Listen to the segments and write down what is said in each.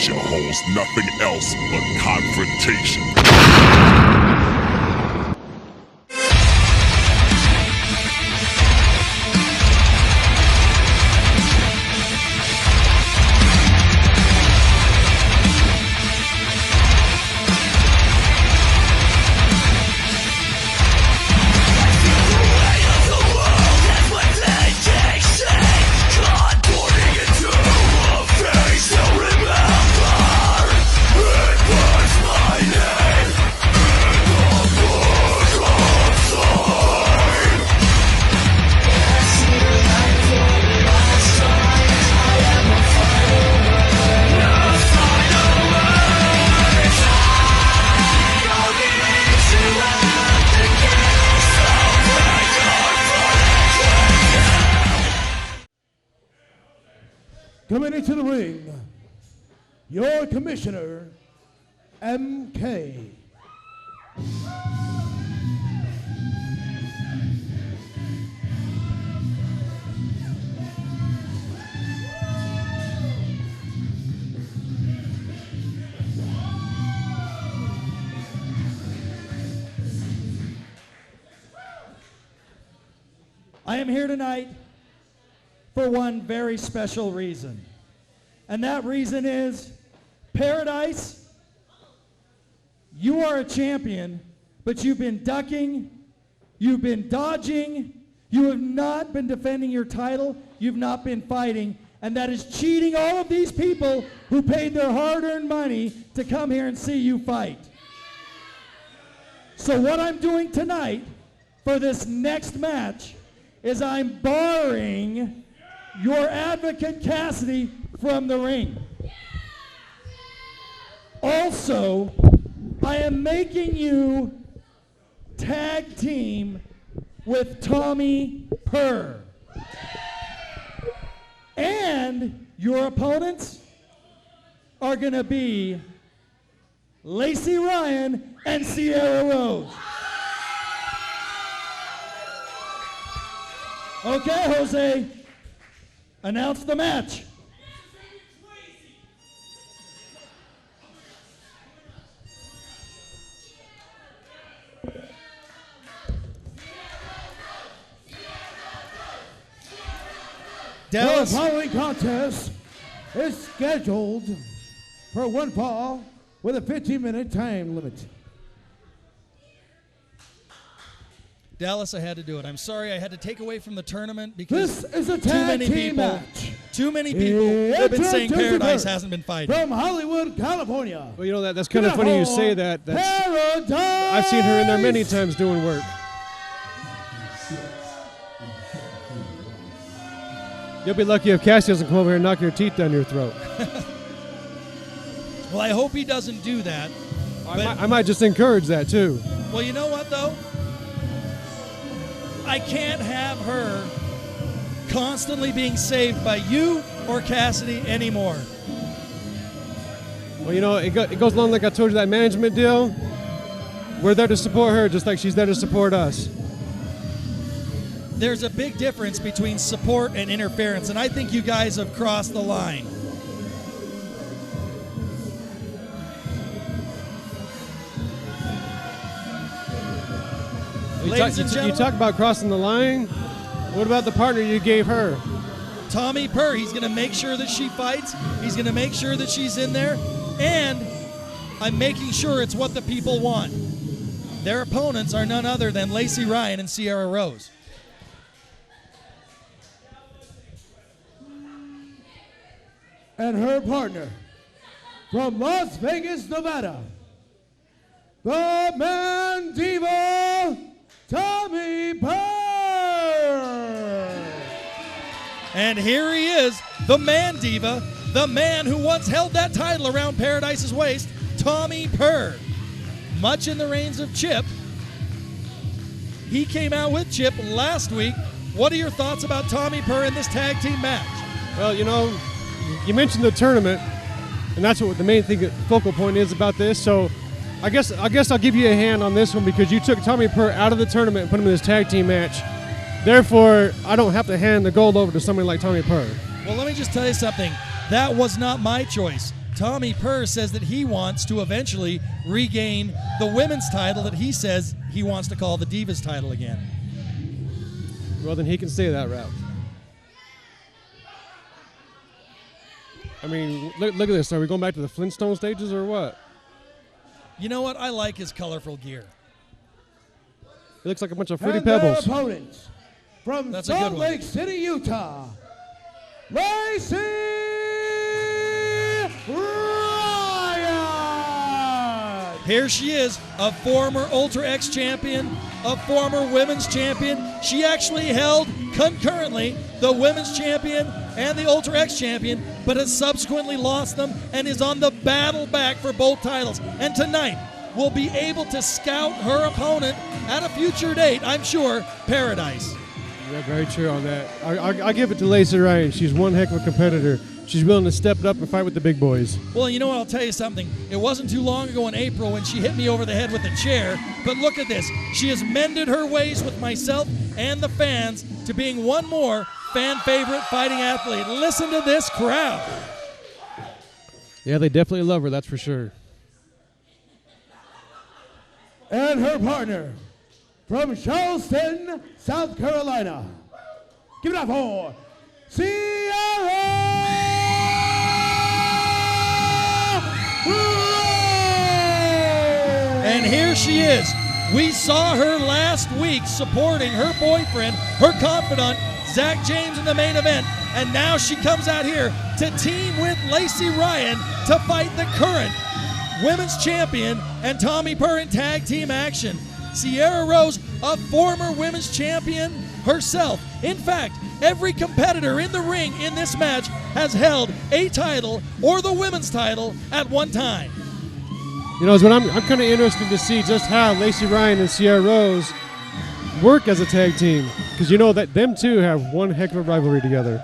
future holds nothing else but confrontation. Coming into the ring, your commissioner, MK. I am here tonight for one very special reason. And that reason is, Paradise, you are a champion, but you've been ducking, you've been dodging, you have not been defending your title, you've not been fighting, and that is cheating all of these people who paid their hard-earned money to come here and see you fight. So what I'm doing tonight for this next match is I'm barring your advocate Cassidy from the ring. Also, I am making you tag team with Tommy Purr. And your opponents are gonna be Lacey Ryan and Sierra Rose. Okay, Jose, announce the match. The following contest is scheduled for one fall with a 15-minute time limit. Dallas, I had to do it. I'm sorry I had to take away from the tournament because This is a tag team match. Too many people have been saying Paradise hasn't been fighting. From Hollywood, California. Well, you know, that's kind of funny you say that. I've seen her in there many times doing work. You'll be lucky if Cassie doesn't come over here and knock your teeth down your throat. Well, I hope he doesn't do that. I might just encourage that, too. Well, you know what, though? I can't have her constantly being saved by you or Cassidy anymore. Well, you know, it goes along like I told you, that management deal. We're there to support her just like she's there to support us. There's a big difference between support and interference, and I think you guys have crossed the line. You talk about crossing the line. What about the partner you gave her? Tommy Purr. He's going to make sure that she fights. He's going to make sure that she's in there. And I'm making sure it's what the people want. Their opponents are none other than Lacey Ryan and Sierra Rose. And her partner from Las Vegas, Nevada, the Man Diva, Tommy Purr. And here he is, the Man Diva, the man who once held that title around Paradise's waist, Tommy Purr. Much in the reigns of Chip. He came out with Chip last week. What are your thoughts about Tommy Purr in this tag team match? Well, you know, you mentioned the tournament, and that's what the main thing, focal point is about this. So I guess I'll give you a hand on this one because you took Tommy Purr out of the tournament and put him in this tag team match. Therefore, I don't have to hand the gold over to somebody like Tommy Purr. Well, let me just tell you something. That was not my choice. Tommy Purr says that he wants to eventually regain the women's title that he says he wants to call the Divas title again. Well, then he can stay that route. I mean, look at this. Are we going back to the Flintstone stages or what? You know what? I like his colorful gear. It looks like a bunch of fruity And their pebbles. opponents from That's a good Salt one. Lake City, Utah, Lacey Ryan. Here she is, a former Ultra X champion, a former women's champion. She actually held concurrently the women's champion and the Ultra X champion, but has subsequently lost them and is on the battle back for both titles. And tonight, will be able to scout her opponent at a future date, I'm sure, Paradise. Yeah, very true on that. I give it to Lacey Ryan. She's one heck of a competitor. She's willing to step it up and fight with the big boys. Well, you know what? I'll tell you something. It wasn't too long ago in April when she hit me over the head with a chair, but look at this. She has mended her ways with myself and the fans to being one more fan favorite fighting athlete. Listen to this crowd. Yeah, they definitely love her, that's for sure. And her partner from Charleston, South Carolina. Give it up for Sierra Rose. And here she is. We saw her last week supporting her boyfriend, her confidant, Zach James, in the main event. And now she comes out here to team with Lacey Ryan to fight the current women's champion and Tommy Purr in tag team action. Sierra Rose, a former women's champion herself. In fact, every competitor in the ring in this match has held a title or the women's title at one time. You know, I'm kind of interested to see just how Lacey Ryan and Sierra Rose work as a tag team, because you know that them two have one heck of a rivalry together.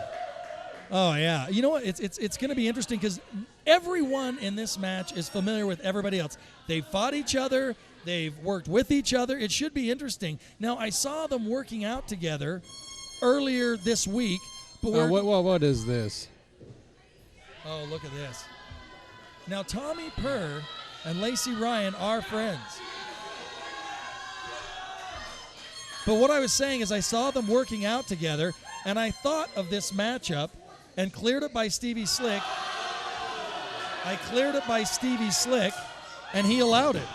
Oh yeah, you know what? It's going to be interesting because everyone in this match is familiar with everybody else. They've fought each other. They've worked with each other. It should be interesting. Now, I saw them working out together earlier this week. But what is this? Oh, look at this. Now, Tommy Purr and Lacey Ryan are friends. But what I was saying is I saw them working out together, and I thought of this matchup and cleared it by Stevie Slick. I cleared it by Stevie Slick, and he allowed it.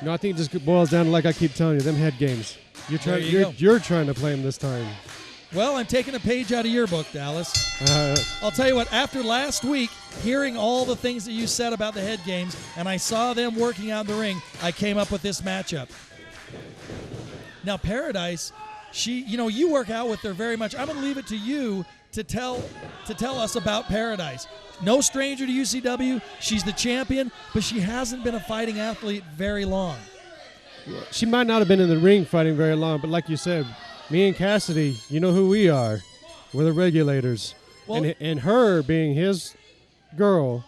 No, I think it just boils down to, like I keep telling you, them head games. You're trying to play them this time. Well, I'm taking a page out of your book, Dallas. I'll tell you what, after last week, hearing all the things that you said about the head games, and I saw them working out in the ring, I came up with this matchup. Now, Paradise, you work out with her very much. I'm going to leave it to you to tell us about Paradise. No stranger to UCW. She's the champion, but she hasn't been a fighting athlete very long. She might not have been in the ring fighting very long, but like you said, me and Cassidy, you know who we are. We're the regulators. Well, and her being his girl,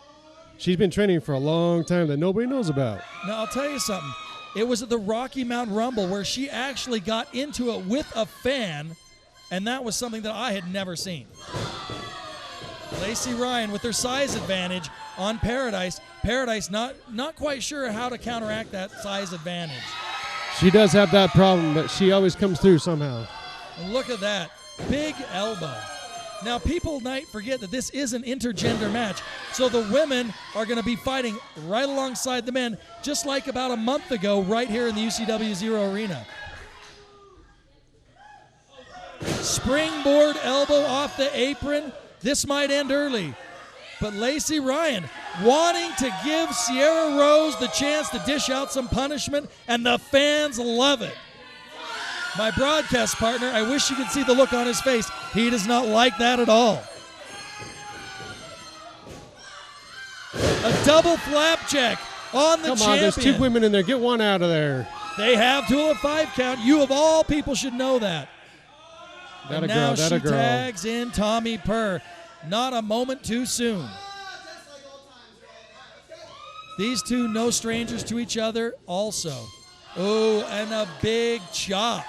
she's been training for a long time that nobody knows about. Now, I'll tell you something. It was at the Rocky Mountain Rumble where she actually got into it with a fan, and that was something that I had never seen. Lacey Ryan with her size advantage on Paradise. Paradise not quite sure how to counteract that size advantage. She does have that problem, but she always comes through somehow. And look at that. Big elbow. Now, people might forget that this is an intergender match, so the women are going to be fighting right alongside the men, just like about a month ago right here in the UCW Zero Arena. Springboard elbow off the apron. This might end early. But Lacey Ryan wanting to give Sierra Rose the chance to dish out some punishment, and the fans love it. My broadcast partner, I wish you could see the look on his face. He does not like that at all. A double flapjack on the champion. Come on, there's two women in there. Get one out of there. They have to a 5 count. You of all people should know that. And now she tags in Tommy Purr. Not a moment too soon. These two no strangers to each other also. Oh, and a big chop.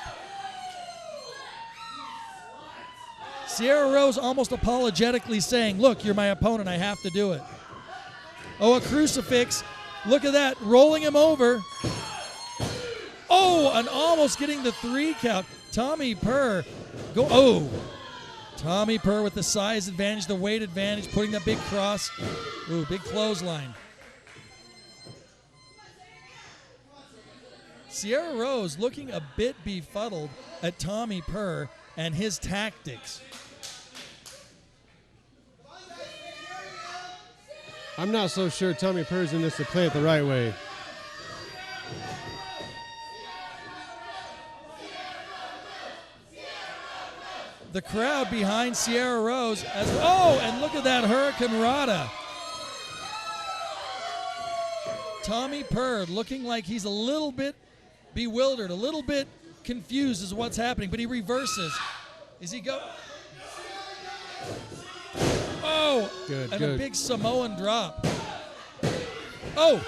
Sierra Rose almost apologetically saying, look, you're my opponent, I have to do it. Oh, a crucifix. Look at that, rolling him over. Oh, and almost getting the 3 count. Tommy Purr, Tommy Purr with the size advantage, the weight advantage, putting that big cross. Ooh, big clothesline. Sierra Rose looking a bit befuddled at Tommy Purr and his tactics. I'm not so sure Tommy Purr's in this to play it the right way. The crowd behind Sierra Rose and look at that Hurricane Rana. Tommy Purr looking like he's a little bit bewildered, a little bit confused as what's happening, but he reverses. Is he go? Oh, good. A big Samoan drop. Oh,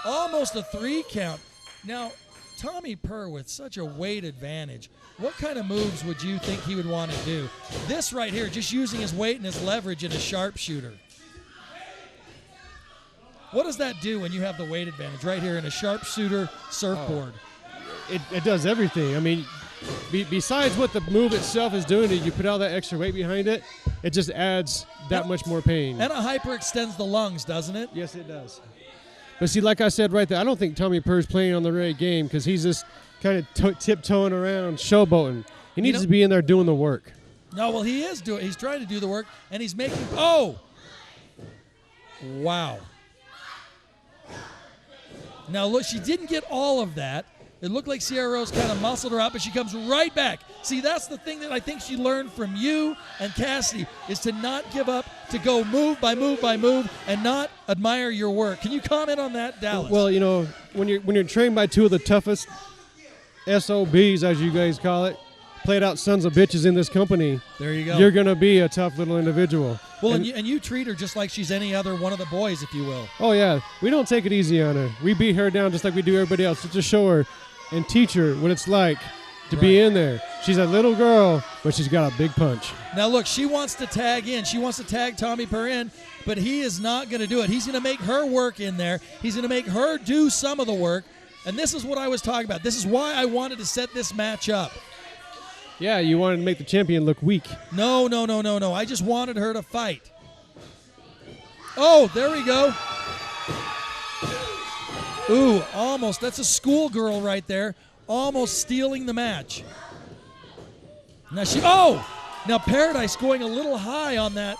almost a 3 count. Now, Tommy Purr with such a weight advantage, what kind of moves would you think he would want to do? This right here, just using his weight and his leverage in a sharpshooter. What does that do when you have the weight advantage right here in a sharpshooter surfboard? It does everything. I mean, besides what the move itself is doing, you put all that extra weight behind it, it just adds that much more pain. And it hyperextends the lungs, doesn't it? Yes, it does. But see, like I said right there, I don't think Tommy Purr's playing on the right game because he's just kind of tiptoeing around, showboating. He needs to be in there doing the work. No, well, he is doing. He's trying to do the work, and he's making. Oh, wow. Now look, she didn't get all of that. It looked like Sierra Rose kind of muscled her out, but she comes right back. See, that's the thing that I think she learned from you and Cassidy, is to not give up, to go move by move by move, and not admire your work. Can you comment on that, Dallas? Well, you know, when you're trained by 2 of the toughest SOBs, as you guys call it, played out sons of bitches in this company, there you go. You're going to be a tough little individual. Well, and you treat her just like she's any other one of the boys, if you will. Oh, yeah. We don't take it easy on her. We beat her down just like we do everybody else, to show her and teach her what it's like to be in there. She's a little girl, but she's got a big punch. Now, look, she wants to tag in. She wants to tag Tommy Purr in, but he is not going to do it. He's going to make her work in there. He's going to make her do some of the work, and this is what I was talking about. This is why I wanted to set this match up. Yeah, you wanted to make the champion look weak. No. I just wanted her to fight. Oh, there we go. Ooh, almost. That's a schoolgirl right there, almost stealing the match. Now Paradise going a little high on that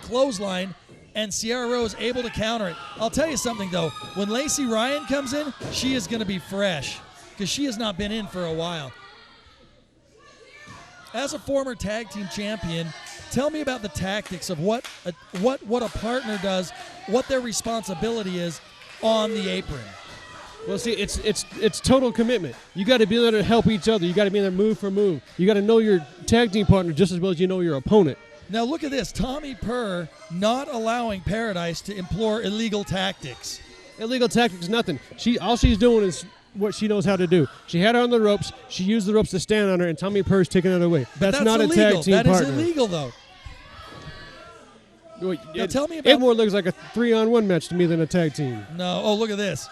clothesline, and Sierra Rose able to counter it. I'll tell you something though, when Lacey Ryan comes in, she is going to be fresh because she has not been in for a while. As a former tag team champion, tell me about the tactics of what a partner does, what their responsibility is on the apron. Well, see, it's total commitment. You got to be there to help each other. You got to be there move for move. You got to know your tag team partner just as well as you know your opponent. Now look at this, Tommy Purr not allowing Paradise to employ illegal tactics. Illegal tactics, nothing. All she's doing is what she knows how to do. She had her on the ropes. She used the ropes to stand on her, and Tommy Purr's taking it away. That's not illegal. A tag team partner. That is illegal, though. Now tell me about. It more looks like a 3-on-1 match to me than a tag team. No. Oh, look at this.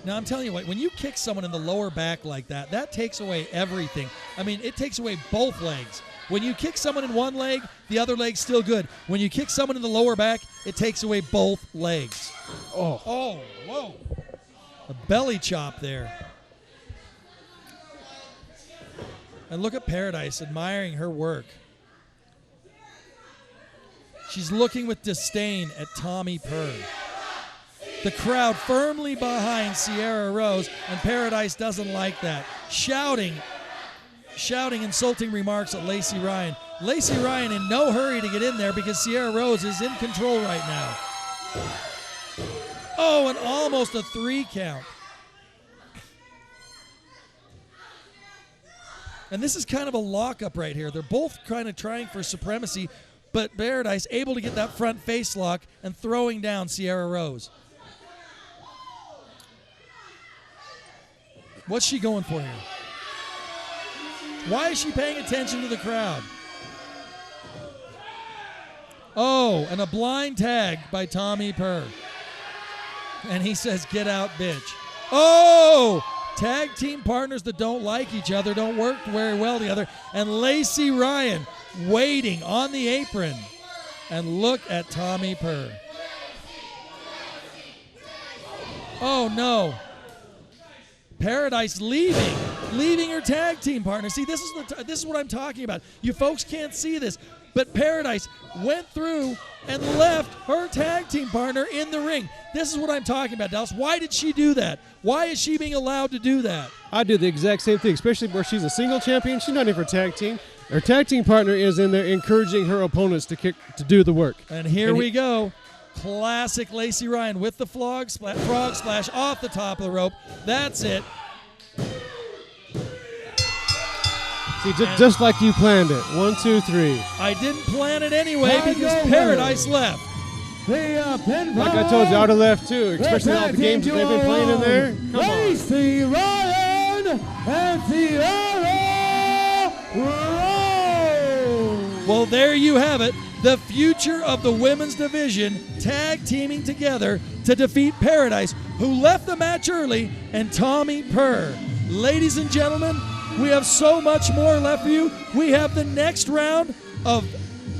Now, I'm telling you what, when you kick someone in the lower back like that, that takes away everything. I mean, it takes away both legs. When you kick someone in one leg, the other leg's still good. When you kick someone in the lower back, it takes away both legs. Oh, whoa. A belly chop there. And look at Paradise admiring her work. She's looking with disdain at Tommy Purr. The crowd firmly behind Sierra Rose, and Paradise doesn't like that. Shouting insulting remarks at Lacey Ryan. Lacey Ryan in no hurry to get in there because Sierra Rose is in control right now. Oh, and almost a 3 count. And this is kind of a lockup right here. They're both kind of trying for supremacy, but Paradise able to get that front face lock and throwing down Sierra Rose. What's she going for here? Why is she paying attention to the crowd? Oh, and a blind tag by Tommy Purr. And he says, "Get out, bitch." Oh! Tag team partners that don't like each other, don't work very well together. And Lacey Ryan waiting on the apron. And look at Tommy Purr. Oh, no. Paradise leaving her tag team partner. See, this is what I'm talking about. You folks can't see this, but Paradise went through and left her tag team partner in the ring. This is what I'm talking about, Dallas. Why did she do that? Why is she being allowed to do that? I do the exact same thing, especially where she's a single champion. She's not in for tag team. Her tag team partner is in there encouraging her opponents to do the work. And here we go. Classic Lacey Ryan with the frog splash off the top of the rope. That's it. See, just like you planned it. 1, 2, 3. I didn't plan it anyway because Paradise left. Like I told you, I would have left too, especially all the games that they've been playing in there. Come on. Lacey Ryan and Tiara Rose. Well, there you have it. The future of the women's division tag teaming together to defeat Paradise, who left the match early, and Tommy Purr. Ladies and gentlemen, we have so much more left for you. We have the next round of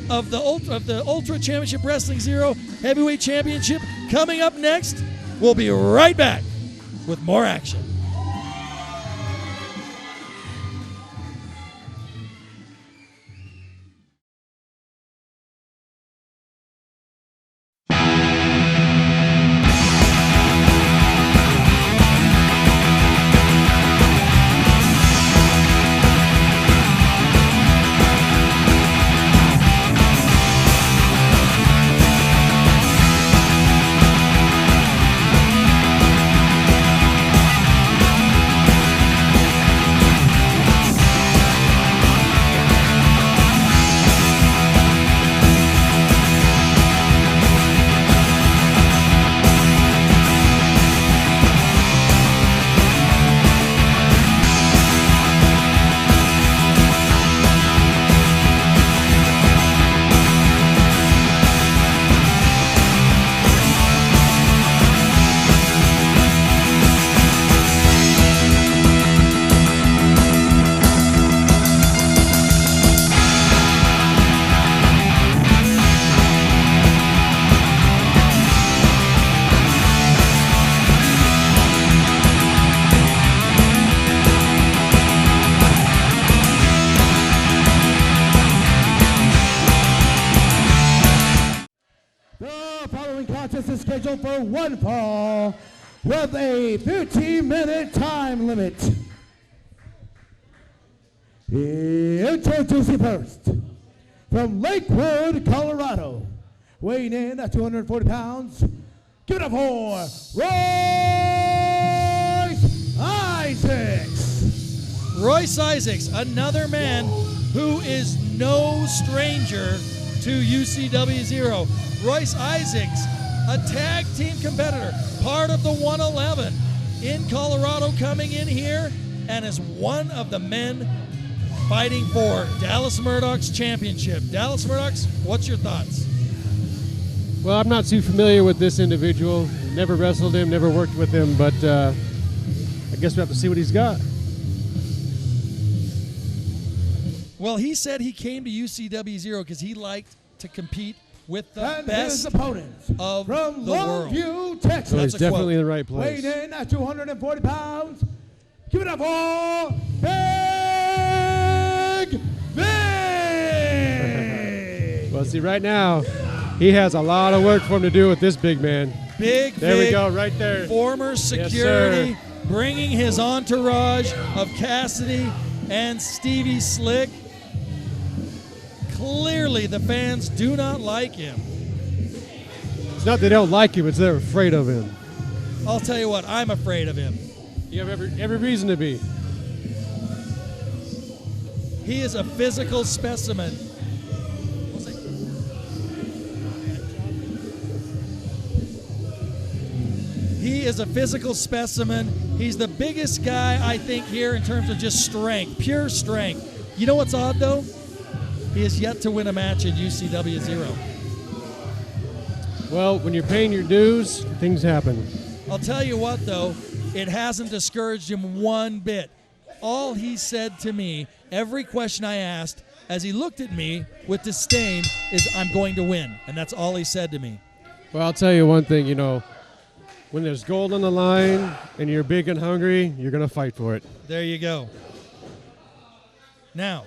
the Ultra Championship Wrestling Zero Heavyweight Championship coming up next. We'll be right back with more action. Scheduled for one fall with a 15-minute time limit. Introducing first, from Lakewood, Colorado, weighing in at 240 pounds, give it up for Royce Isaacs. Royce Isaacs, another man who is no stranger to UCW Zero. Royce Isaacs, a tag team competitor, part of the 111 in Colorado, coming in here and is one of the men fighting for Dallas Murdoch's championship. Dallas Murdoch's, what's your thoughts? Well, I'm not too familiar with this individual. Never wrestled him, never worked with him, but I guess we have to see what he's got. Well, he said he came to UCW Zero because he liked to compete with the and best his opponents of from the world. Longview, Texas. So he's That's a definitely quote. in the right place. Weighing in at 240 pounds. Give it up for Big Vig. Well, see, right now, he has a lot of work for him to do with this big man. Big There we Vig, go, right there. former security, bringing his entourage of Cassidy and Stevie Slick. Clearly, the fans do not like him. It's not they don't like him, it's they're afraid of him. I'll tell you what, I'm afraid of him. You have every reason to be. He is a physical specimen. He is a physical specimen. He's the biggest guy, I think, here in terms of just strength, pure strength. You know what's odd, though? He has yet to win a match in UCW Zero. Well, when you're paying your dues, things happen. I'll tell you what, though, it hasn't discouraged him one bit. All he said to me, every question I asked, as he looked at me with disdain, is, I'm going to win. And that's all he said to me. Well, I'll tell you one thing, you know, when there's gold on the line and you're big and hungry, you're going to fight for it. There you go. Now,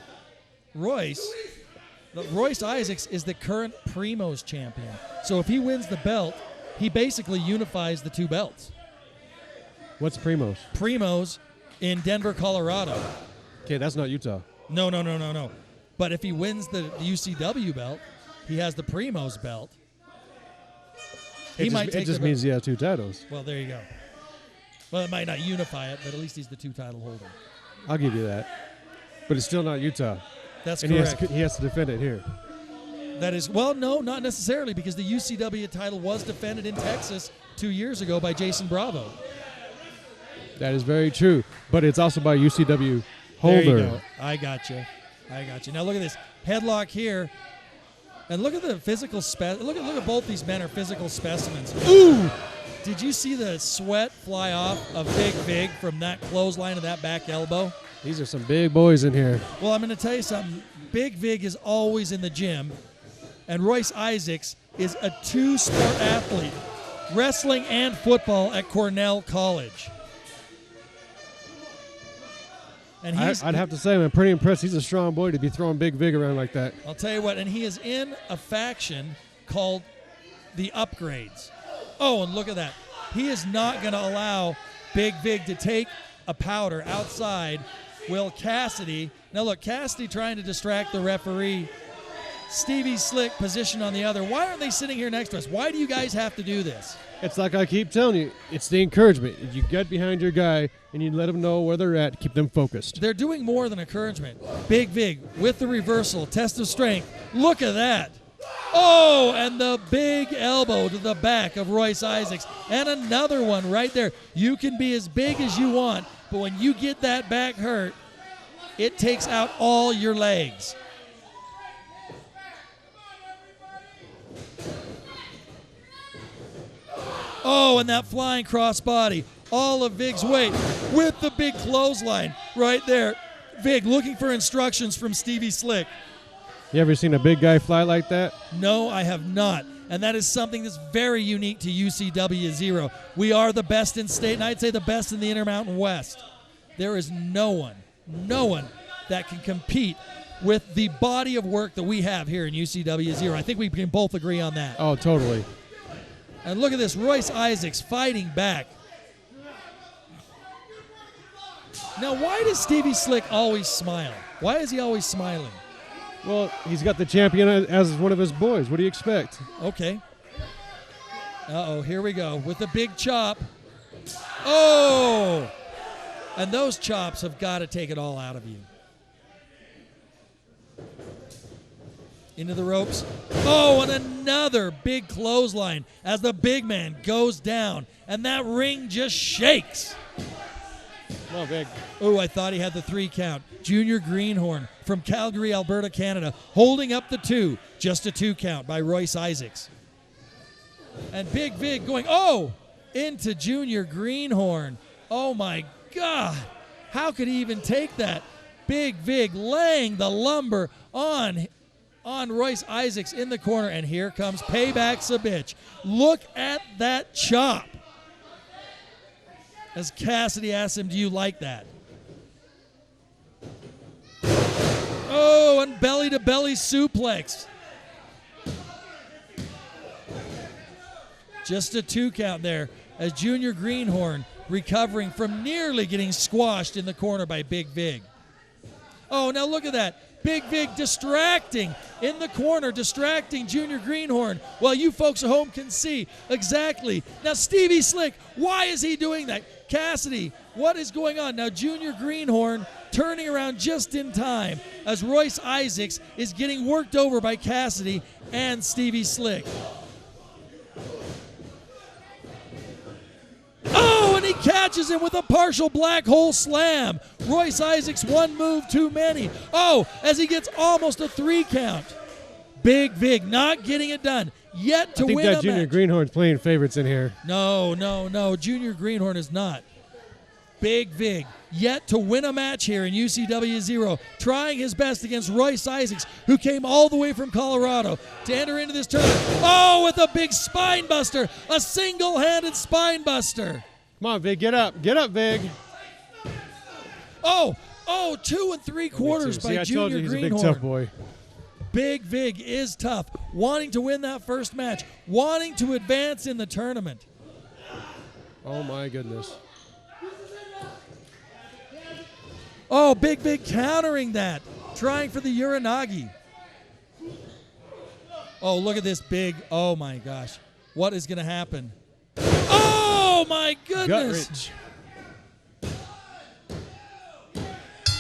Royce Isaacs is the current Primos champion. So if he wins the belt, he basically unifies the two belts. What's Primos? Primos in Denver, Colorado. Okay, that's not Utah. No. But if he wins the UCW belt, he has the Primos belt. It just means he has two titles. Well, there you go. Well, it might not unify it, but at least he's the two-title holder. I'll give you that. But it's still not Utah. That's and correct. He has to defend it here. That is, well, no, not necessarily, because the UCW title was defended in Texas 2 years ago by Jayson Bravo. That is very true. But it's also by UCW holder. There you go. I got you. Now look at this. Headlock here. And look at the physical look at both these men are physical specimens. Ooh! Did you see the sweat fly off of Big Vig from that clothesline of that back elbow? These are some big boys in here. Well, I'm going to tell you something. Big Vig is always in the gym, and Royce Isaacs is a two-sport athlete, wrestling and football at Cornell College. And I'd have to say I'm pretty impressed. He's a strong boy to be throwing Big Vig around like that. I'll tell you what, and he is in a faction called the Upgrades. Oh, and look at that. He is not going to allow Big Vig to take a powder outside. Will Cassidy, now look, Cassidy trying to distract the referee. Stevie Slick positioned on the other. Why aren't they sitting here next to us? Why do you guys have to do this? It's like I keep telling you, it's the encouragement. You get behind your guy and you let them know where they're at, keep them focused. They're doing more than encouragement. Big Vig with the reversal, test of strength. Look at that. Oh, and the big elbow to the back of Royce Isaacs. And another one right there. You can be as big as you want, but when you get that back hurt, it takes out all your legs. Oh, and that flying crossbody. All of Vig's weight with the big clothesline right there. Vig looking for instructions from Stevie Slick. You ever seen a big guy fly like that? No, I have not. And that is something that's very unique to UCW Zero. We are the best in state, and I'd say the best in the Intermountain West. There is no one that can compete with the body of work that we have here in UCW Zero. I think we can both agree on that. Oh, totally. And look at this, Royce Isaacs fighting back. Now, why does Stevie Slick always smile? Why is he always smiling? Well, he's got the champion as one of his boys. What do you expect? Okay. Uh-oh, here we go with the big chop. Oh! And those chops have got to take it all out of you. Into the ropes. Oh, and another big clothesline as the big man goes down. And that ring just shakes. Well, big. Oh, I thought he had the 3 count. Junior Greenhorn from Calgary, Alberta, Canada, holding up the 2. Just a 2 count by Royce Isaacs. And Big Vig going, oh, into Junior Greenhorn. Oh, my God. How could he even take that? Big Vig laying the lumber on Royce Isaacs in the corner. And here comes Payback's a bitch. Look at that chop. As Cassidy asks him, do you like that? Oh, and belly-to-belly suplex. Just a 2 count there as Junior Greenhorn recovering from nearly getting squashed in the corner by Big Vig. Oh, now look at that. Big Vig distracting in the corner, distracting Junior Greenhorn. Well, you folks at home can see exactly. Now, Stevie Slick, why is he doing that? Cassidy, what is going on? Now, Junior Greenhorn turning around just in time as Royce Isaacs is getting worked over by Cassidy and Stevie Slick. Oh, and he catches him with a partial black hole slam Royce Isaacs, one move too many. Oh, as he gets almost a 3 count. Big Vig not getting it done. Yet to win a match. I think that Junior Greenhorn's playing favorites in here. No. Junior Greenhorn is not. Big Vig yet to win a match here in UCW Zero, trying his best against Royce Isaacs, who came all the way from Colorado to enter into this tournament. Oh, with a big spine buster, a single-handed spine buster. Come on, Vig, get up, Vig. Oh, 2 3/4 by I Junior told you he's Greenhorn. a big tough boy. Big Vig is tough, wanting to win that first match, wanting to advance in the tournament. Oh my goodness. Oh, Big Vig countering that, trying for the Uranagi. Oh, look at this big, oh my gosh. What is going to happen? Oh my goodness. Gut-wrench.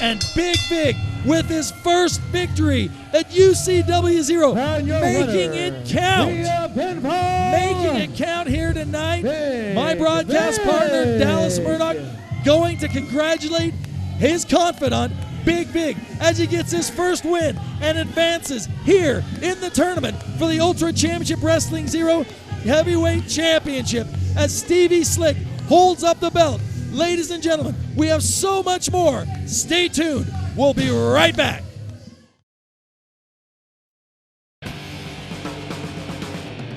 And Big Vig with his first victory at UCW Zero, making it count. Making it count here tonight. My broadcast partner, Dallas Murdoch, going to congratulate his confidant, Big Vig, as he gets his first win and advances here in the tournament for the Ultra Championship Wrestling Zero Heavyweight Championship as Stevie Slick holds up the belt. Ladies and gentlemen, we have so much more. Stay tuned. We'll be right back.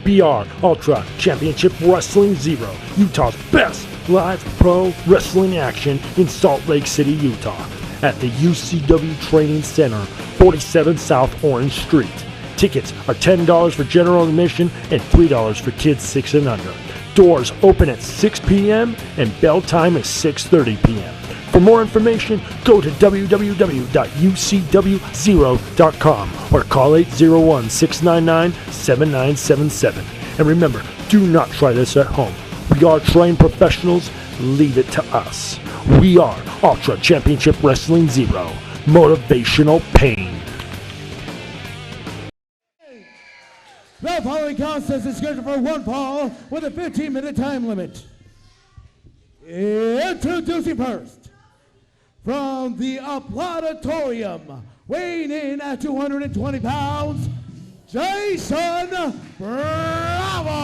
BR Ultra Championship Wrestling Zero, Utah's best live pro wrestling action in Salt Lake City, Utah, at the UCW Training Center, 47 South Orange Street. Tickets are $10 for general admission and $3 for kids 6 and under. Doors open at 6 p.m. and bell time is 6:30 p.m. For more information, go to www.ucwzero.com or call 801-699-7977. And remember, do not try this at home. We are trained professionals. Leave it to us. We are Ultra Championship Wrestling Zero. Motivational pain. The following contest is scheduled for one fall with a 15-minute time limit. Introducing first, from the Applauditorium, weighing in at 220 pounds, Jayson Bravo.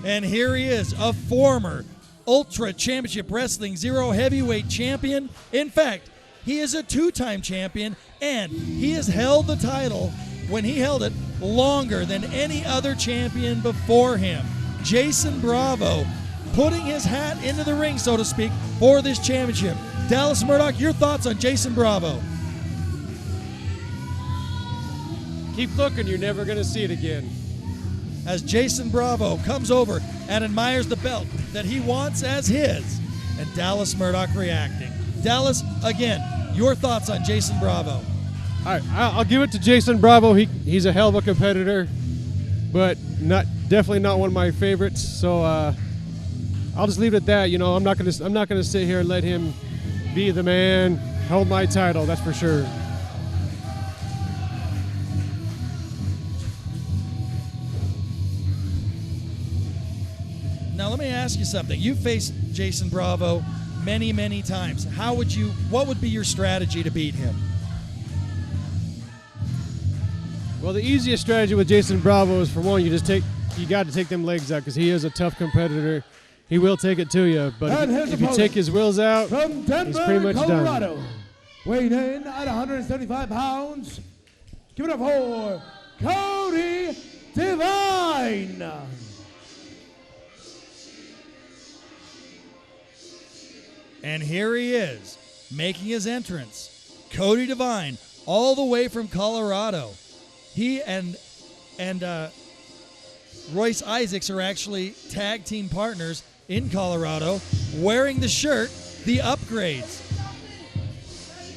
And here he is, a former Ultra Championship Wrestling Zero Heavyweight Champion. In fact, he is a 2-time champion, and he has held the title, when he held it, longer than any other champion before him. Jayson Bravo putting his hat into the ring, so to speak, for this championship. Dallas Murdoch, your thoughts on Jayson Bravo? Keep looking, you're never going to see it again. As Jayson Bravo comes over and admires the belt that he wants as his, and Dallas Murdoch reacting. Dallas, again, your thoughts on Jayson Bravo? All right, I'll give it to Jayson Bravo. He's a hell of a competitor, but definitely not one of my favorites. So I'll just leave it at that. You know, I'm not gonna sit here and let him be the man, hold my title. That's for sure. Now let me ask you something. You faced Jayson Bravo many, many times. What would be your strategy to beat him? Well, the easiest strategy with Jayson Bravo is, for one, you got to take them legs out, because he is a tough competitor. He will take it to you, but if you take his wills out, from Denver, he's pretty much Colorado, done. weighing in at 175 pounds, give it up for Cody Devine. And here he is, making his entrance. Cody Devine, all the way from Colorado. He and Royce Isaacs are actually tag team partners in Colorado, wearing the shirt, The Upgrades.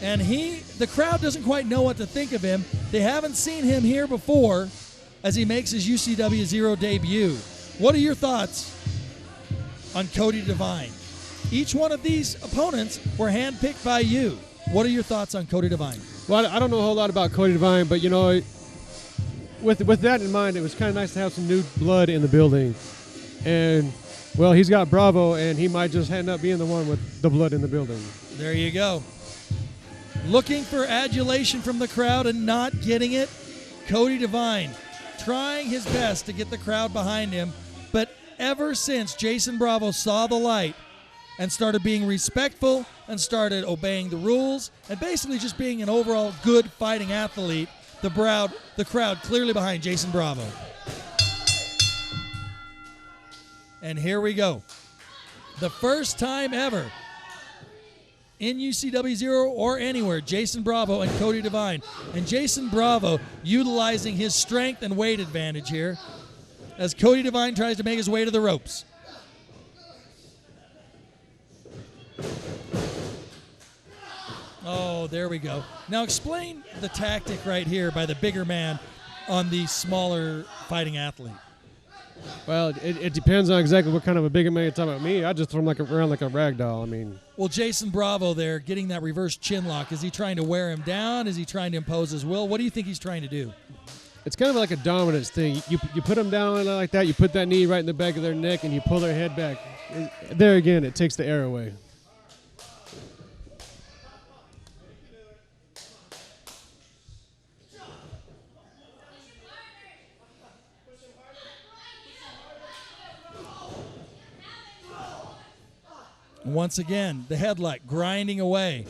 And the crowd doesn't quite know what to think of him. They haven't seen him here before as he makes his UCW Zero debut. What are your thoughts on Cody Devine? Each one of these opponents were handpicked by you. What are your thoughts on Cody Devine? Well, I don't know a whole lot about Cody Devine, but, you know, with that in mind, it was kind of nice to have some new blood in the building. And, well, he's got Bravo, and he might just end up being the one with the blood in the building. There you go. Looking for adulation from the crowd and not getting it. Cody Devine trying his best to get the crowd behind him, but ever since Jayson Bravo saw the light and started being respectful and started obeying the rules and basically just being an overall good fighting athlete, the crowd clearly behind Jayson Bravo. And here we go. The first time ever in UCW Zero or anywhere, Jayson Bravo and Cody Devine. And Jayson Bravo utilizing his strength and weight advantage here as Cody Devine tries to make his way to the ropes. Oh, there we go. Now explain the tactic right here by the bigger man on the smaller fighting athlete. Well, it depends on exactly what kind of a bigger man you're talking about. Me, I just throw him around like a rag doll. I mean, well, Jayson Bravo there getting that reverse chin lock. Is he trying to wear him down? Is he trying to impose his will? What do you think he's trying to do? it's kind of like a dominance thing. You put them down like that. You put that knee right in the back of their neck, and you pull their head back. There again, it takes the air away. Once again, the headlock grinding away.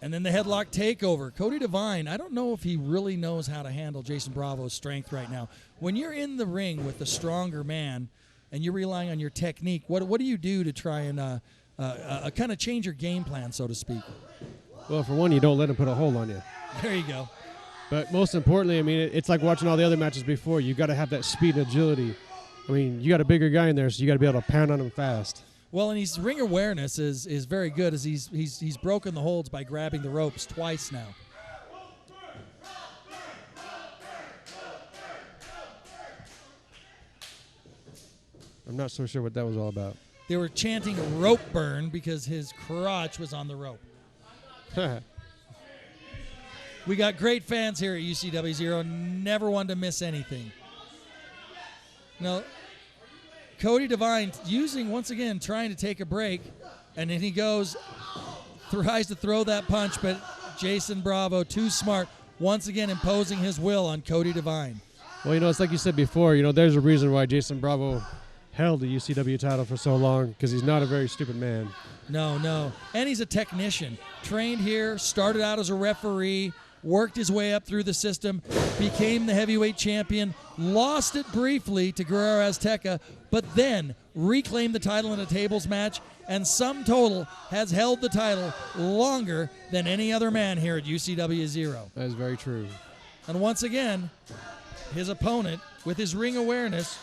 And then the headlock takeover. Cody Devine, I don't know if he really knows how to handle Jayson Bravo's strength right now. When you're in the ring with the stronger man and you're relying on your technique, what do you do to try and kind of change your game plan, so to speak? Well, for one, you don't let him put a hold on you. There you go. But most importantly, I mean, it's like watching all the other matches before. You got to have that speed and agility. I mean, you got a bigger guy in there, so you got to be able to pound on him fast. Well, and his ring awareness is very good, as he's broken the holds by grabbing the ropes twice now. I'm not so sure what that was all about. They were chanting rope burn because his crotch was on the rope. We got great fans here at UCW Zero. Never one to miss anything. Now, Cody Devine using, once again, trying to take a break, and then he goes, tries to throw that punch, but Jayson Bravo, too smart, once again imposing his will on Cody Devine. Well, it's like you said before, there's a reason why Jayson Bravo held the UCW title for so long, because he's not a very stupid man. No. And he's a technician. Trained here, started out as a referee, worked his way up through the system, became the heavyweight champion, lost it briefly to Guerrero Azteca, but then reclaimed the title in a tables match, and sum total has held the title longer than any other man here at UCW Zero. That is very true. And once again, his opponent, with his ring awareness,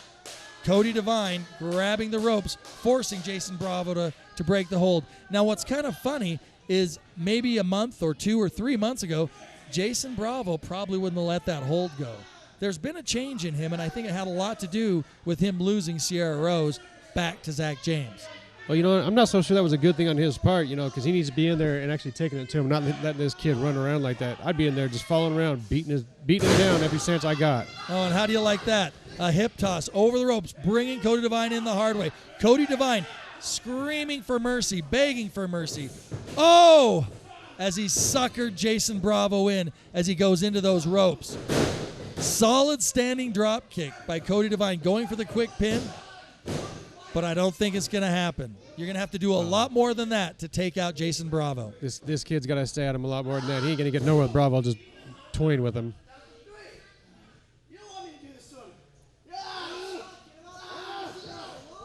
Cody Devine grabbing the ropes, forcing Jayson Bravo to break the hold. Now, what's kind of funny is maybe a month or 2 or 3 months ago, Jayson Bravo probably wouldn't have let that hold go. There's been a change in him, and I think it had a lot to do with him losing Sierra Rose back to Zach James. Well, I'm not so sure that was a good thing on his part, because he needs to be in there and actually taking it to him, not letting this kid run around like that. I'd be in there just following around, beating him down every chance I got. Oh, and how do you like that? A hip toss over the ropes, bringing Cody Devine in the hard way. Cody Devine screaming for mercy, begging for mercy. Oh! As he suckered Jayson Bravo in as he goes into those ropes. Solid standing drop kick by Cody Devine, going for the quick pin, but I don't think it's going to happen. You're going to have to do a lot more than that to take out Jayson Bravo. This kid's got to stay at him a lot more than that. He ain't going to get nowhere with Bravo just toying with him.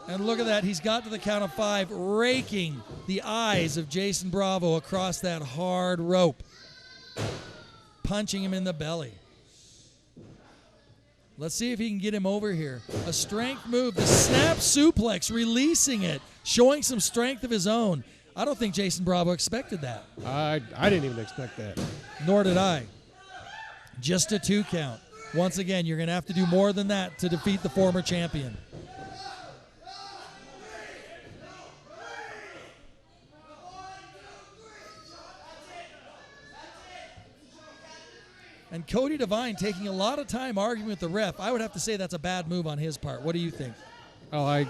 And look at that. He's got to the count of 5, raking the eyes of Jayson Bravo across that hard rope, punching him in the belly. Let's see if he can get him over here. A strength move, the snap suplex, releasing it, showing some strength of his own. I don't think Jayson Bravo expected that. I didn't even expect that. Nor did I. Just a 2 count. Once again, you're going to have to do more than that to defeat the former champion. And Cody Devine taking a lot of time arguing with the ref. I would have to say that's a bad move on his part. What do you think? Oh,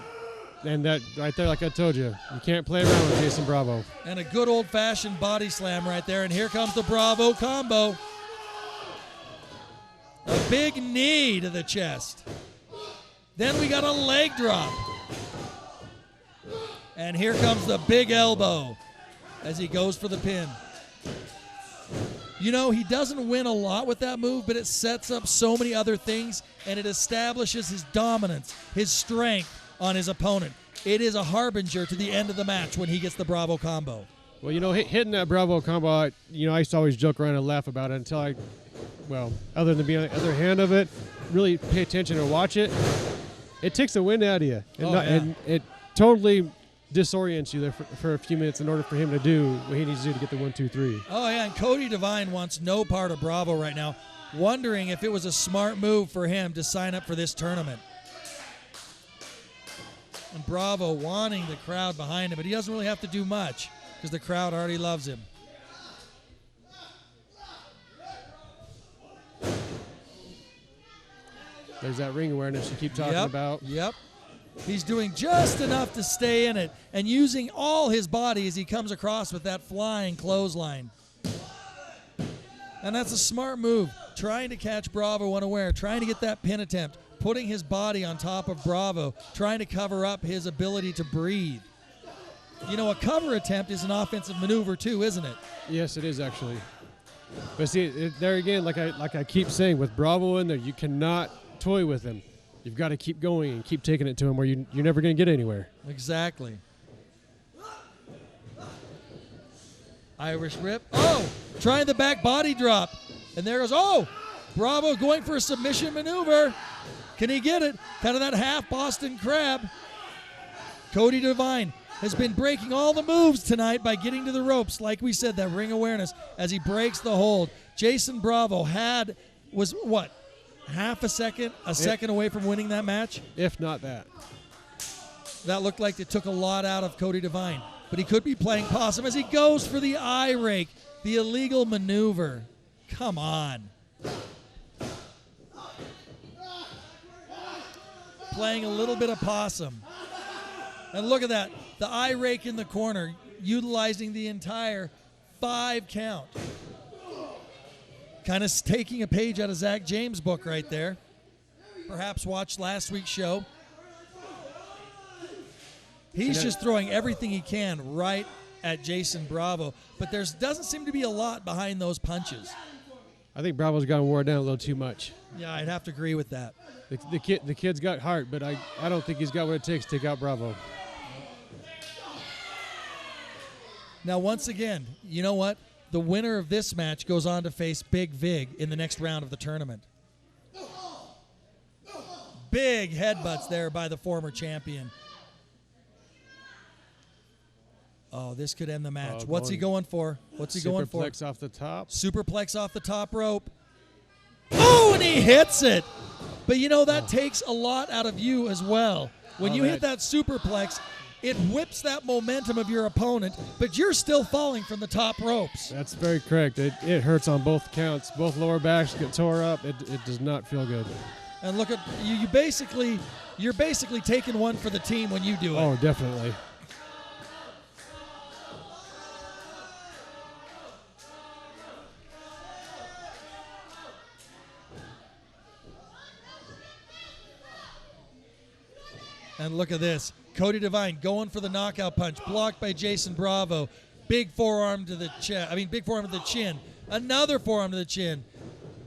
And that right there, like I told you, you can't play around with Jayson Bravo. And a good old-fashioned body slam right there. And here comes the Bravo combo. A big knee to the chest. Then we got a leg drop. And here comes the big elbow as he goes for the pin. You know, he doesn't win a lot with that move, but it sets up so many other things, and it establishes his dominance, his strength on his opponent. It is a harbinger to the end of the match when he gets the Bravo combo. Well, you know, hitting that Bravo combo, I used to always joke around and laugh about it until other than being on the other hand of it, really pay attention and watch it. It takes the wind out of you. And it totally disorients you there for a few minutes in order for him to do what he needs to do to get the 1, 2, 3. Oh, yeah, and Cody Devine wants no part of Bravo right now, wondering if it was a smart move for him to sign up for this tournament. And Bravo wanting the crowd behind him, but he doesn't really have to do much because the crowd already loves him. There's that ring awareness you keep talking about. Yep. He's doing just enough to stay in it and using all his body as he comes across with that flying clothesline. And that's a smart move, trying to catch Bravo unaware, trying to get that pin attempt, putting his body on top of Bravo, trying to cover up his ability to breathe. You know, a cover attempt is an offensive maneuver too, isn't it? Yes, it is actually. But see, there again, like I keep saying, with Bravo in there, you cannot toy with him. You've got to keep going and keep taking it to him, or you're never going to get anywhere. Exactly. Irish whip. Oh, trying the back body drop. And there goes, Bravo going for a submission maneuver. Can he get it? Kind of that half Boston crab. Cody Devine has been breaking all the moves tonight by getting to the ropes. Like we said, that ring awareness as he breaks the hold. Jayson Bravo was half a second away from winning that match? If not that. That looked like it took a lot out of Cody Devine. But he could be playing possum as he goes for the eye rake, the illegal maneuver. Come on. Playing a little bit of possum. And look at that. The eye rake in the corner, utilizing the entire 5 count. Kind of taking a page out of Zach James' book right there. Perhaps watched last week's show. He's just throwing everything he can right at Jayson Bravo, but there doesn't seem to be a lot behind those punches. I think Bravo's gotten worn down a little too much. Yeah, I'd have to agree with that. The kid's got heart, but I don't think he's got what it takes to take out Bravo. Now, once again, you know what? The winner of this match goes on to face Big Vig in the next round of the tournament. Big headbutts there by the former champion. Oh, this could end the match. What's he going for? What's he going for? Superplex off the top. Superplex off the top rope. Oh, and he hits it. But, you know, that takes a lot out of you as well. When you hit that superplex, it whips that momentum of your opponent, but you're still falling from the top ropes. That's very correct. It hurts on both counts. Both lower backs get tore up. It does not feel good. And look at you're basically taking one for the team when you do it. Oh, definitely. And look at this. Cody Devine going for the knockout punch, blocked by Jayson Bravo. Big forearm to the chest. Big forearm to the chin. Another forearm to the chin.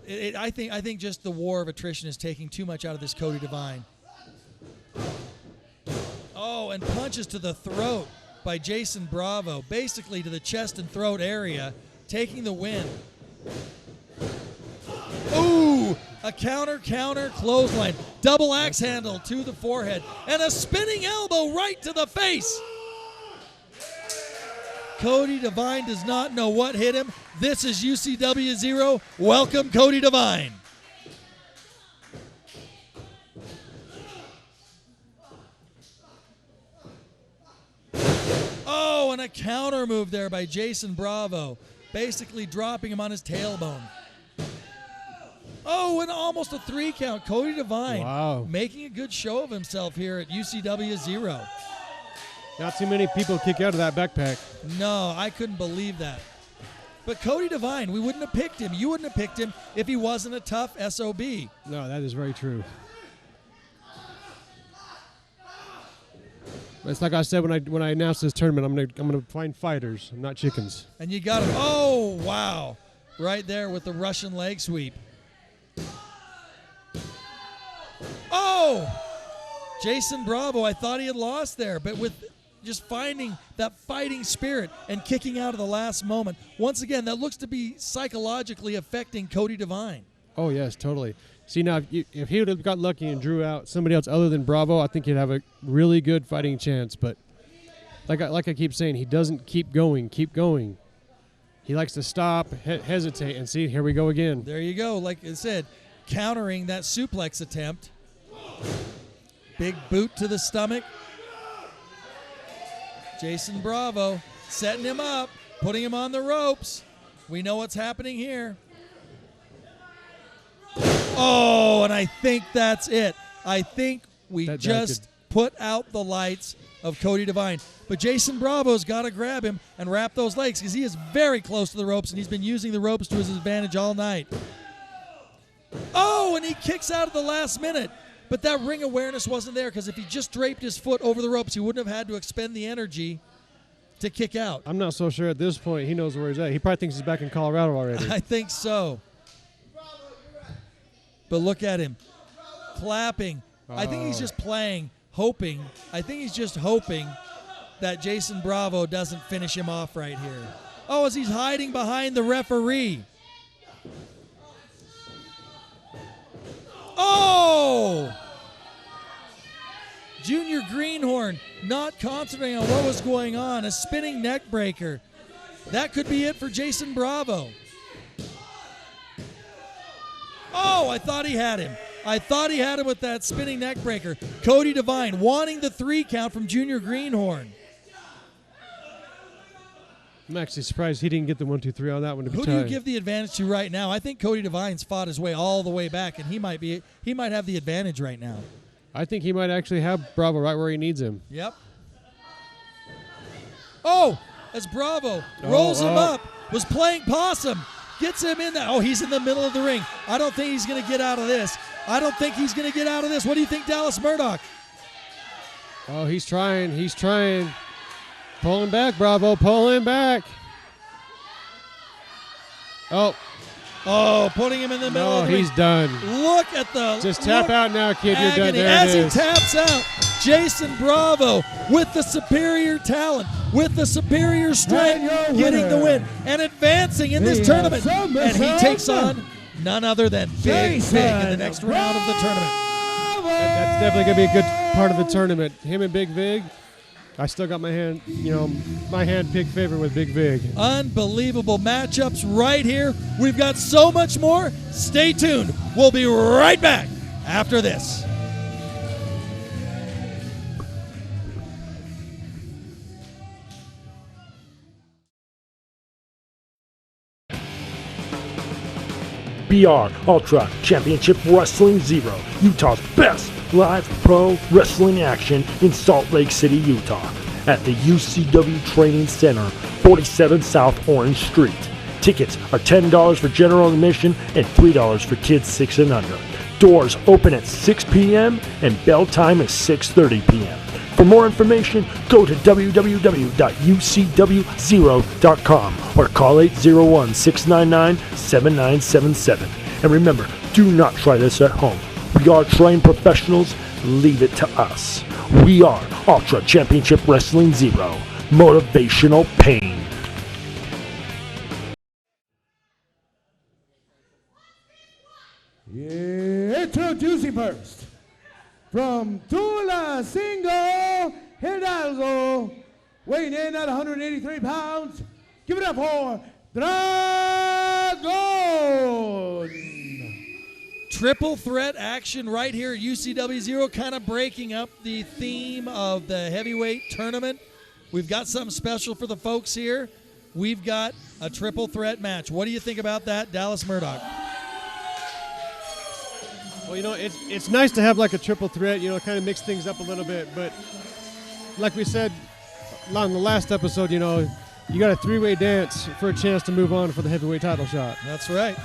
I think just the war of attrition is taking too much out of this Cody Devine. Oh, and punches to the throat by Jayson Bravo, basically to the chest and throat area, taking the win. Ooh, a counter clothesline. Double axe handle to the forehead. And a spinning elbow right to the face. Cody Devine does not know what hit him. This is UCW Zero. Welcome, Cody Devine. Oh, and a counter move there by Jayson Bravo, basically dropping him on his tailbone. Oh, and almost a 3 count. Cody Devine making a good show of himself here at UCW Zero. Not too many people kick out of that backpack. No, I couldn't believe that. But Cody Devine, we wouldn't have picked him. You wouldn't have picked him if he wasn't a tough SOB. No, that is very true. It's like I said when I announced this tournament, I'm gonna find fighters, not chickens. And you got him. Oh, wow. Right there with the Russian leg sweep. Oh! Jayson Bravo, I thought he had lost there, but with just finding that fighting spirit and kicking out of the last moment. Once again, that looks to be psychologically affecting Cody Devine. Oh, yes, totally. See, now, if he would have got lucky and drew out somebody else other than Bravo, I think he'd have a really good fighting chance. But like I keep saying, he doesn't keep going. He likes to stop, hesitate, and see, here we go again. There you go. Like I said, countering that suplex attempt. Big boot to the stomach. Jayson Bravo setting him up, putting him on the ropes. We know what's happening here. Oh, and I think that's it. I think we just put out the lights of Cody Devine. But Jayson Bravo's got to grab him and wrap those legs because he is very close to the ropes, and he's been using the ropes to his advantage all night. Oh, and he kicks out at the last minute. But that ring awareness wasn't there because if he just draped his foot over the ropes, he wouldn't have had to expend the energy to kick out. I'm not so sure at this point he knows where he's at. He probably thinks he's back in Colorado already. I think so. But look at him clapping. I think he's just playing, hoping. I think he's just hoping that Jayson Bravo doesn't finish him off right here. Oh, as he's hiding behind the referee. Oh! Junior Greenhorn not concentrating on what was going on. A spinning neck breaker. That could be it for Jayson Bravo. Oh, I thought he had him. I thought he had him with that spinning neck breaker. Cody Devine wanting the 3 count from Junior Greenhorn. I'm actually surprised he didn't get the 1, 2, 3 on that one. Who do you give the advantage to right now? I think Cody Devine's fought his way all the way back, and he might have the advantage right now. I think he might actually have Bravo right where he needs him. Yep. Oh, as Bravo rolls him up, was playing possum, gets him in there. Oh, he's in the middle of the ring. I don't think he's going to get out of this. What do you think, Dallas Murdoch? Oh, he's trying. Pull him back, Bravo. Pull him back. Oh, putting him in the middle of the ring. He's done. Look at the... Just tap out now, kid. Agony. You're done. There As it is. he taps out, Jayson Bravo with the superior talent, with the superior strength, getting the win and advancing in this tournament. And he takes on none other than Big Vig in the next round of the tournament. That's definitely going to be a good part of the tournament. Him and Big Vig. I still got my hand, my hand-picked favorite with Big Vig. Unbelievable matchups right here. We've got so much more. Stay tuned. We'll be right back after this. BR Ultra Championship Wrestling Zero, Utah's best live pro wrestling action in Salt Lake City, Utah, at the UCW Training Center, 47 South Orange Street. Tickets are $10 for general admission and $3 for kids 6 and under. Doors open at 6 p.m. and bell time is 6:30 p.m. For more information, go to www.ucwzero.com or call 801-699-7977. And remember, do not try this at home. We are trained professionals. Leave it to us. We are Ultra Championship Wrestling Zero. Motivational pain. Introducing first, from Tulancingo, Hidalgo, weighing in at 183 pounds, give it up for Dragon! Triple threat action right here at UCW Zero, kind of breaking up the theme of the heavyweight tournament. We've got something special for the folks here. We've got a triple threat match. What do you think about that, Dallas Murdoch? Well, you know, it's nice to have like a triple threat, you know, kind of mix things up a little bit. But like we said on the last episode, you know, you got a three-way dance for a chance to move on for the heavyweight title shot. That's right.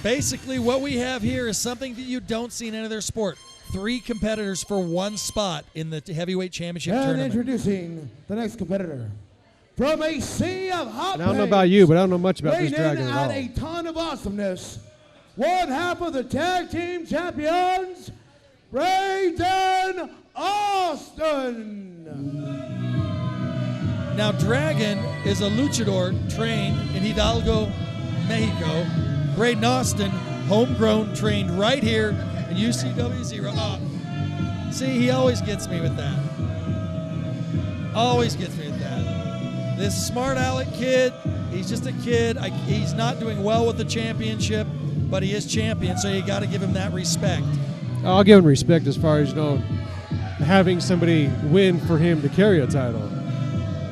Basically, what we have here is something that you don't see in any other sport. 3 competitors for 1 spot in the heavyweight championship tournament. Introducing the next competitor. From a sea of hot And I don't know about you, but I don't know much about this dragon at all. a ton of awesomeness. One half of the tag team champions, Braden Austin. Now, Dragon is a luchador trained in Hidalgo, Mexico. Braden Austin, homegrown, trained right here in UCW Zero. Oh, see, he always gets me with that. Always gets me with that. This smart aleck kid, he's just a kid. He's not doing well with the championship, but he is champion, so you got to give him that respect. I'll give him respect as far as, you know, having somebody win for him to carry a title.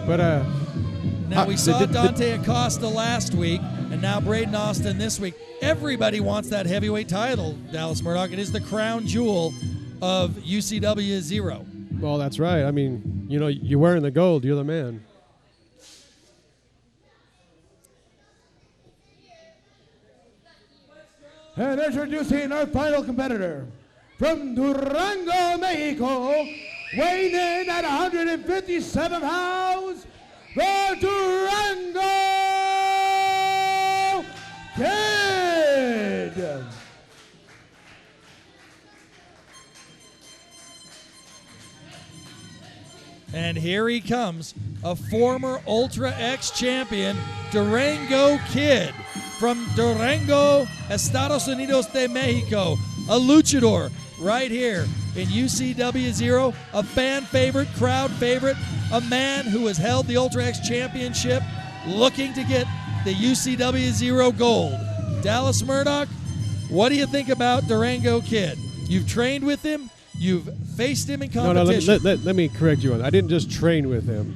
But now we saw Dante Acosta last week, and now Braden Austin this week. Everybody wants that heavyweight title, Dallas Murdoch. It is the crown jewel of UCW Zero. Well, that's right. I mean, you know, you're wearing the gold. You're the man. And introducing our final competitor. From Durango, Mexico, weighing in at 157 pounds, the Durango Kid. And here he comes, a former Ultra X champion, Durango Kid, from Durango, Estados Unidos de Mexico, a luchador right here in UCW Zero, a fan favorite, crowd favorite, a man who has held the Ultra X championship, looking to get the UCW Zero gold. Dallas Murdoch, what do you think about Durango Kid? You've trained with him. You've faced him in competition. No, let me correct you on that. I didn't just train with him.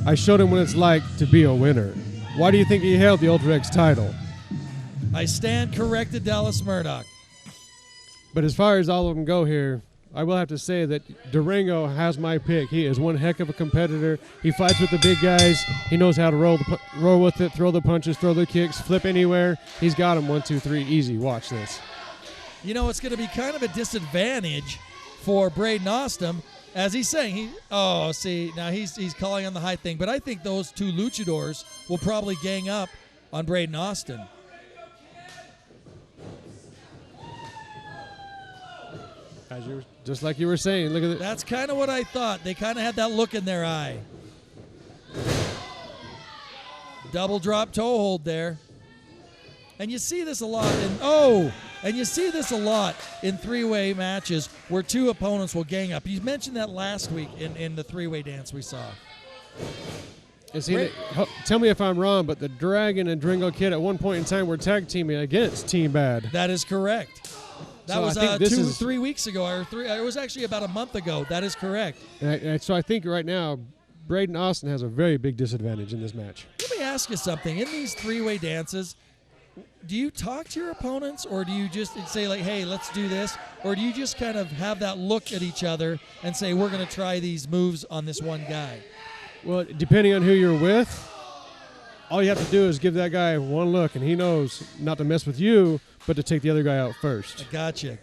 I showed him what it's like to be a winner. Why do you think he held the Ultra X title? I stand corrected, Dallas Murdoch. But as far as all of them go here, I will have to say that Durango has my pick. He is one heck of a competitor. He fights with the big guys. He knows how to roll with it, throw the punches, throw the kicks, flip anywhere. He's got him 1, 2, 3, easy. Watch this. You know, it's going to be kind of a disadvantage for Braden Austin, as he's saying. Now he's calling on the high thing, but I think those 2 luchadors will probably gang up on Braden Austin. Just like you were saying, look at it. That's kind of what I thought. They kind of had that look in their eye. Double drop toe hold there. And you see this a lot in three-way matches where 2 opponents will gang up. You mentioned that last week in the three-way dance we saw. Tell me if I'm wrong, but the Dragon and Durango Kid at one point in time were tag teaming against Team Bad. That is correct. That was 3 weeks ago, it was actually about a month ago. That is correct. So I think right now, Braden Austin has a very big disadvantage in this match. Let me ask you something. In these three-way dances, do you talk to your opponents, or do you just say, like, hey, let's do this? Or do you just kind of have that look at each other and say, we're going to try these moves on this one guy? Well, depending on who you're with, all you have to do is give that guy one look, and he knows not to mess with you, but to take the other guy out first. Gotcha.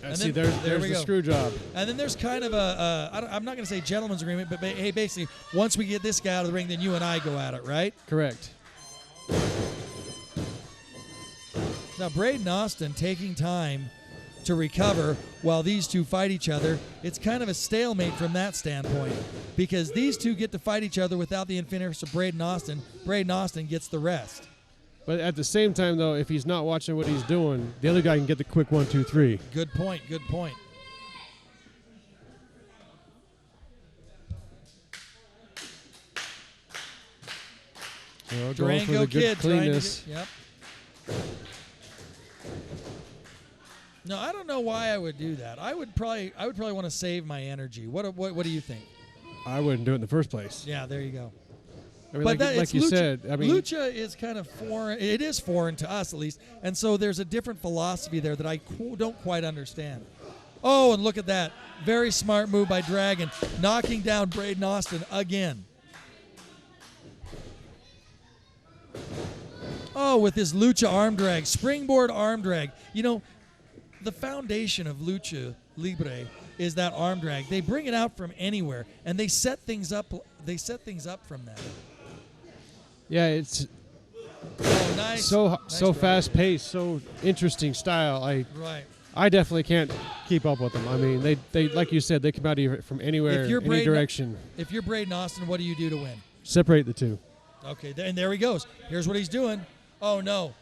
And see, there's the screw job. And then there's kind of I'm not going to say gentleman's agreement, but hey, basically, once we get this guy out of the ring, then you and I go at it, right? Correct. Now, Braden Austin taking time to recover while these 2 fight each other. It's kind of a stalemate from that standpoint, because these 2 get to fight each other without the interference of Braden Austin. Braden Austin gets the rest. But at the same time, though, if he's not watching what he's doing, the other guy can get the quick 1, 2, 3. Good point. Durango Kid cleanness. Yep. No, I don't know why I would do that. I would probably want to save my energy. What do you think? I wouldn't do it in the first place. Yeah, there you go. I mean, But like you lucha, said, I mean, lucha is kind of foreign. It is foreign to us, at least. And so there's a different philosophy there that I don't quite understand. Oh, and look at that. Very smart move by Dragon, knocking down Braden Austin again. Oh, with his lucha arm drag, springboard arm drag. You know, the foundation of lucha libre is that arm drag. They bring it out from anywhere, and they set things up. They set things up from that. yeah, it's Nice. so drag. fast paced, so interesting style. Right. I definitely can't keep up with them. I mean, they like you said, they come out from anywhere, If you're any direction. If you're Braden Austin, what do you do to win? Separate the two. Okay, and there he goes. Here's what he's doing. Oh, no.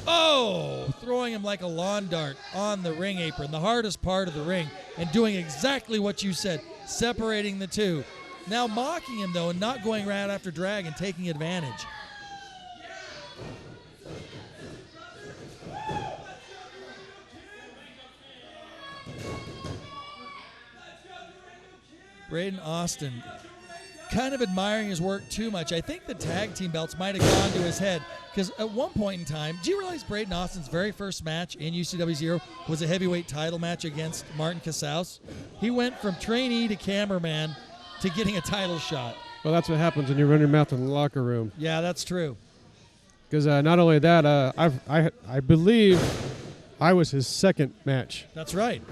Oh, throwing him like a lawn dart on the ring apron, the hardest part of the ring, and doing exactly what you said, separating the two. Now mocking him, though, and not going right after Dragon, taking advantage. Braden Austin kind of admiring his work too much. I think the tag team belts might have gone to his head because at one point in time, do you realize Braden Austin's very first match in UCW Zero was a heavyweight title match against Martin Casaus? He went from trainee to cameraman to getting a title shot. Well, that's what happens when you run your mouth in the locker room. Yeah, that's true. Because not only that, I believe I was his second match, That's right.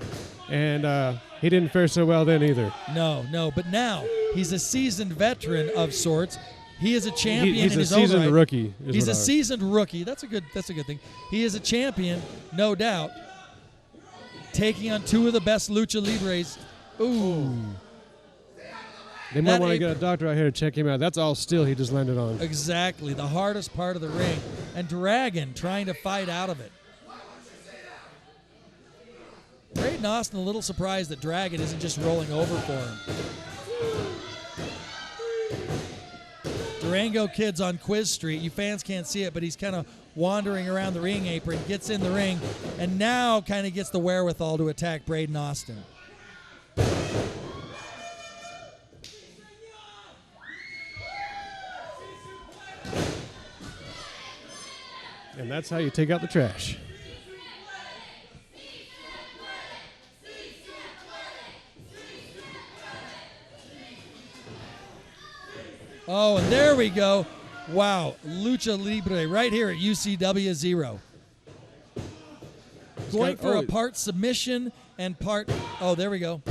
and he didn't fare so well then either. No, but now he's a seasoned veteran of sorts. He is a champion He's in a his own seasoned right. rookie. He's a seasoned rookie. That's a good thing. He is a champion, no doubt. Taking on two of the best lucha libres. Ooh. They might that want to apron- get a doctor out here to check him out. That's all steel he just landed on. Exactly. The hardest part of the ring. And Dragon trying to fight out of it. Braden Austin a little surprised that Dragon isn't just rolling over for him. Durango Kid's on Quiz Street. You fans can't see it, but he's kind of wandering around the ring apron, gets in the ring, and now kind of gets the wherewithal to attack Braden Austin. And that's how you take out the trash. Oh, and there we go. Wow, Lucha Libre right here at UCW Zero. Going for a part submission and part, oh, there we go.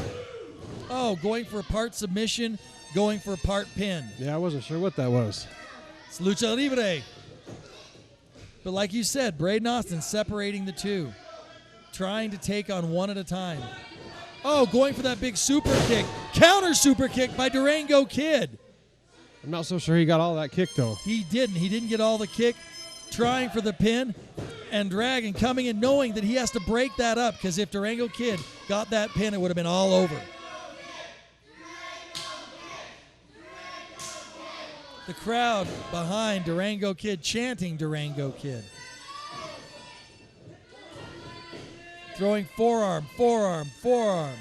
Oh, going for a part submission, going for a part pin. Yeah, I wasn't sure what that was. It's Lucha Libre. But like you said, Braden Austin separating the two, trying to take on one at a time. Oh, going for that big super kick. Counter super kick by Durango Kid. I'm not so sure he got all that kick, though. He didn't. He didn't get all the kick. Trying for the pin. And Dragon coming in knowing that he has to break that up because if Durango Kid got that pin, it would have been all over. The crowd behind Durango Kid chanting Durango Kid. Throwing forearm, forearm, forearm.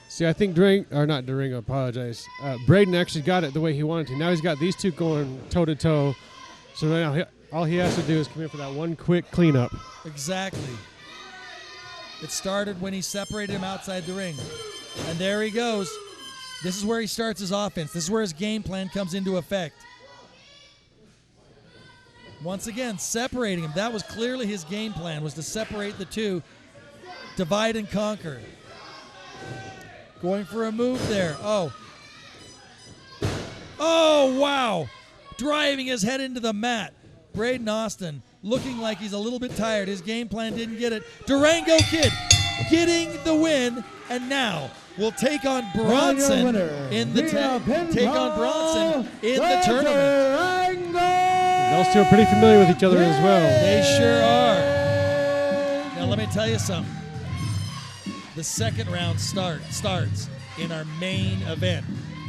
See, I think Durango, apologize. Braden actually got it the way he wanted to. Now he's got these two going toe-to-toe. So now all he has to do is come in for that one quick cleanup. Exactly. It started when he separated him outside the ring. And there he goes. This is where he starts his offense. This is where his game plan comes into effect. Once again, separating him. That was clearly his game plan, was to separate the two, divide and conquer. Going for a move there. Oh, wow. Driving his head into the mat. Braden Austin looking like he's a little bit tired. His game plan didn't get it. Durango Kid getting the win, and now will take on Bronson in the tournament. Those two are pretty familiar with each other as well. They sure are. Now let me tell you something. The second round starts in our main event,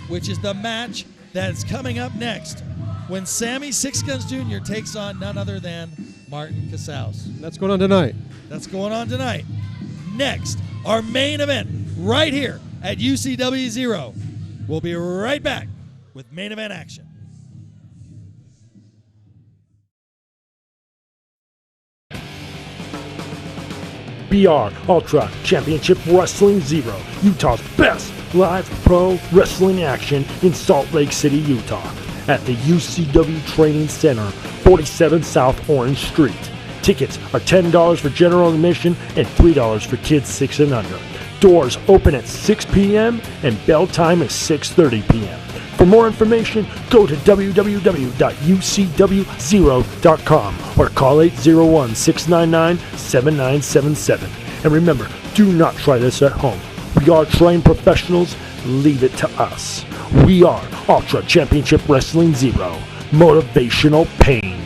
which is the match that's coming up next when Sammy Six Guns Jr. takes on none other than Martin Casaus. That's going on tonight. That's going on tonight. Next, our main event right here at UCW Zero. We'll be right back with main event action. BR Ultra Championship Wrestling Zero, Utah's best live pro wrestling action in Salt Lake City, Utah, at the UCW Training Center, 47 South Orange Street. Tickets are $10 for general admission and $3 for kids 6 and under. Doors open at 6 p.m. and bell time is 6:30 p.m. For more information, go to www.ucwzero.com or call 801-699-7977. And remember, do not try this at home. We are trained professionals. Leave it to us. We are Ultra Championship Wrestling Zero. Motivational pain.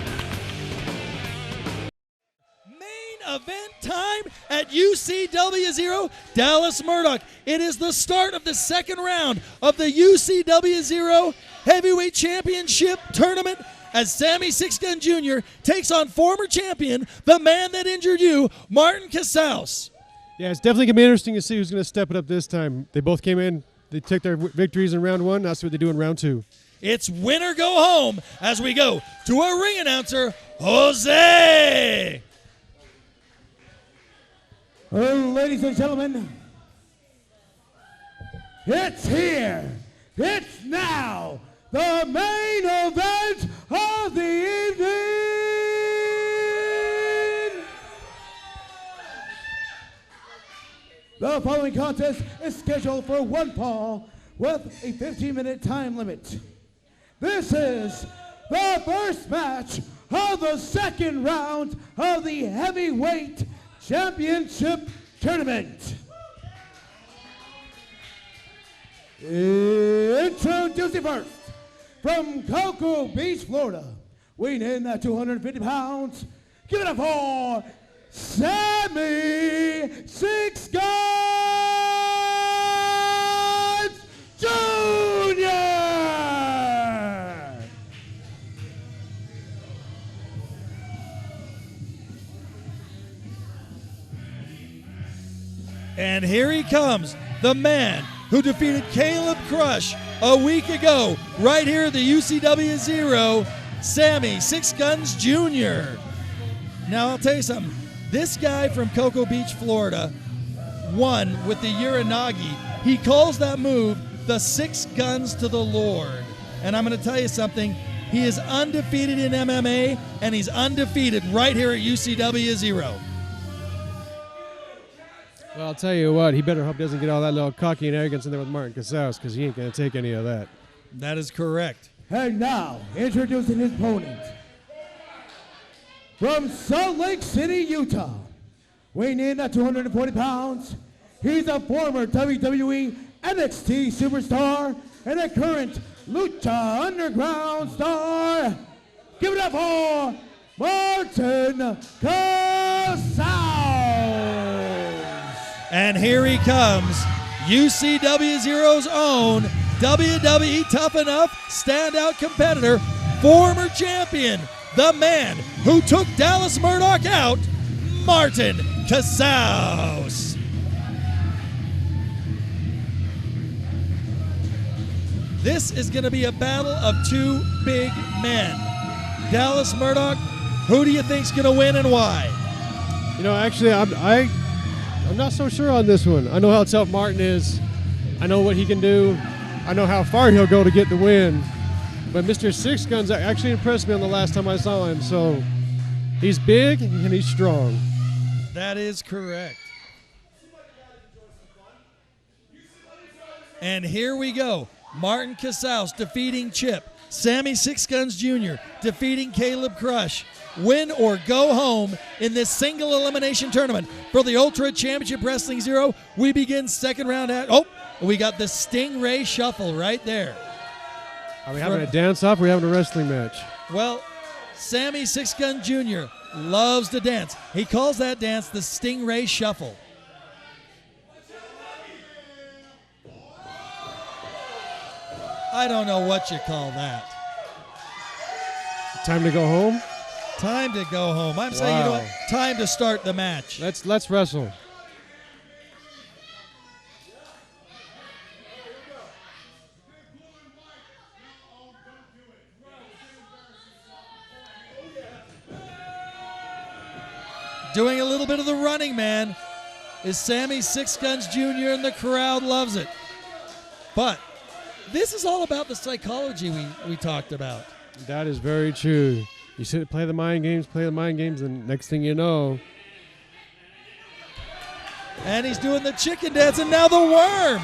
Event time at UCW Zero, Dallas Murdoch. It is the start of the second round of the UCW Zero Heavyweight Championship Tournament as Sammy Six Guns Jr. takes on former champion, the man that injured you, Martin Casaus. Yeah, it's definitely going to be interesting to see who's going to step it up this time. They both came in, they took their victories in round one. That's what they do in round two. It's win or go home as we go to our ring announcer, Jose. Ladies and gentlemen, it's here. It's now the main event of the evening. The following contest is scheduled for one fall with a 15-minute time limit. This is the first match of the second round of the heavyweight championship tournament. Introducing first, from Cocoa Beach, Florida, weighing in at 250 pounds, give it up for Sammy Six Guns Jr. And here he comes, the man who defeated Caleb Crush a week ago, right here at the UCW Zero, Sammy Six Guns Jr. Now, I'll tell you something. This guy from Cocoa Beach, Florida, won with the Uranagi. He calls that move the Six Guns to the Lord. And I'm going to tell you something. He is undefeated in MMA, and he's undefeated right here at UCW Zero. Well, I'll tell you what, he better hope doesn't get all that little cocky and arrogance in there with Martin Casaus, because he ain't going to take any of that. That is correct. And now, introducing his opponent, from Salt Lake City, Utah, weighing in at 240 pounds, he's a former WWE NXT superstar and a current Lucha Underground star. Give it up for Martin Casaus. And here he comes, UCW Zero's own WWE Tough Enough standout competitor, former champion, the man who took Dallas Murdoch out, Martin Casaus. This is going to be a battle of two big men. Dallas Murdoch, who do you think's going to win and why? You know, actually, I'm not so sure on this one. I know how tough Martin is. I know what he can do. I know how far he'll go to get the win. But Mr. Six Guns actually impressed me on the last time I saw him. So he's big and he's strong. That is correct. And here we go. Martin Casaus defeating Chip. Sammy Six Guns Jr. defeating Caleb Crush. Win or go home in this single elimination tournament for the Ultra Championship Wrestling Zero. We begin second round at, we got the Stingray Shuffle right there. Are we having a dance-off or are we having a wrestling match? Well, Sammy Six Guns Jr. loves to dance. He calls that dance the Stingray Shuffle. I don't know what you call that. Time to go home? Time to go home. I'm saying, you know what? Time to start the match. Let's wrestle. Doing a little bit of the running man. is Sammy Six Guns Jr. and the crowd loves it. But this is all about the psychology we talked about. That is very true. You sit play the mind games, and next thing you know. And he's doing the chicken dance, and now the worm.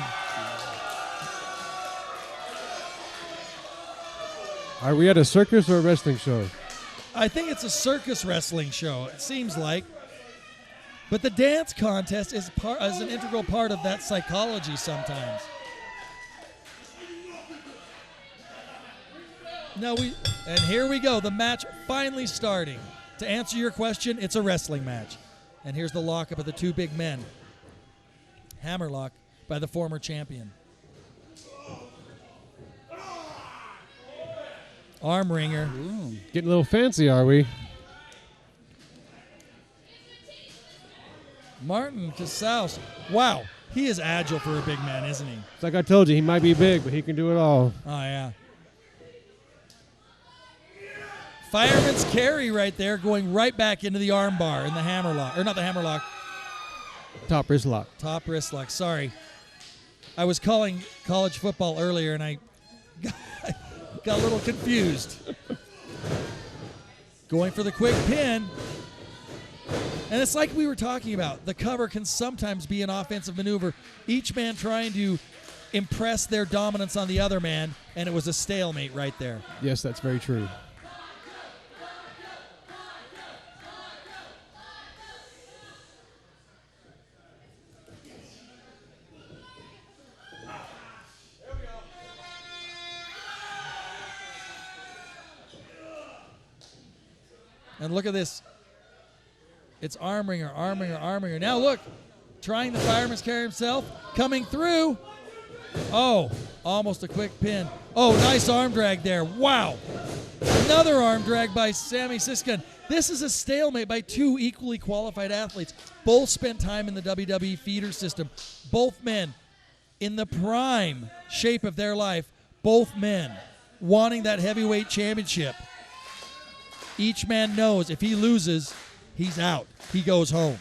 Are we at a circus or a wrestling show? I think it's a circus wrestling show, it seems like. But the dance contest is an integral part of that psychology sometimes. And here we go, the match finally starting. To answer your question, it's a wrestling match. And here's the lockup of the two big men. Hammerlock by the former champion. Arm wringer. Ooh. Getting a little fancy, are we? Martin Casaus. Wow, he is agile for a big man, isn't he? It's like I told you, he might be big, but he can do it all. Oh, yeah. Fireman's carry right there, going right back into the arm bar in the hammerlock. Or not the hammerlock. Top wrist lock. Top wrist lock, sorry. I was calling college football earlier, and I got a little confused. Going for the quick pin. And it's like we were talking about. The cover can sometimes be an offensive maneuver. Each man trying to impress their dominance on the other man, and it was a stalemate right there. Yes, that's very true. And look at this. It's arm wringer, arm wringer, arm wringer. Now look, trying the fireman's carry himself, coming through. Oh, almost a quick pin. Oh, nice arm drag there. Wow. Another arm drag by Sammy Six Guns. This is a stalemate by two equally qualified athletes. Both spent time in the WWE feeder system. Both men in the prime shape of their life. Both men wanting that heavyweight championship. Each man knows if he loses, he's out. He goes home.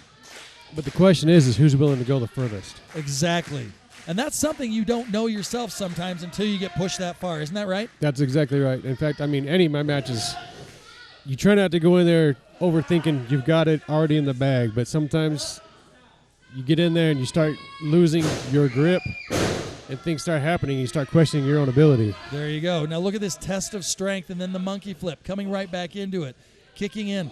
But the question is who's willing to go the furthest? Exactly. And that's something you don't know yourself sometimes until you get pushed that far. Isn't that right? That's exactly right. In fact, I mean, any of my matches, you try not to go in there overthinking you've got it already in the bag, but sometimes you get in there and you start losing your grip and things start happening, you start questioning your own ability. There you go. Now look at this test of strength and then the monkey flip, coming right back into it, kicking in.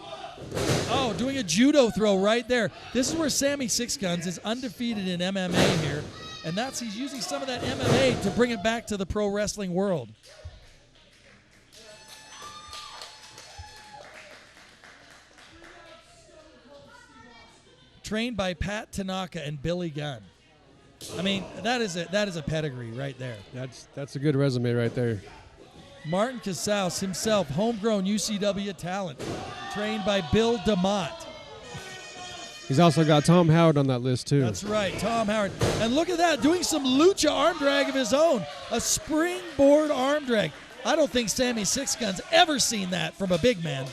Oh, doing a judo throw right there. This is where Sammy Six Guns is undefeated in MMA here, and he's using some of that MMA to bring it back to the pro wrestling world. Trained by Pat Tanaka and Billy Gunn. I mean, that is a pedigree right there. That's a good resume right there. Martin Casaus himself, homegrown UCW talent, trained by Bill DeMott. He's also got Tom Howard on that list too. That's right, Tom Howard. And look at that, doing some lucha arm drag of his own, a springboard arm drag. I don't think Sammy Six Guns ever seen that from a big man.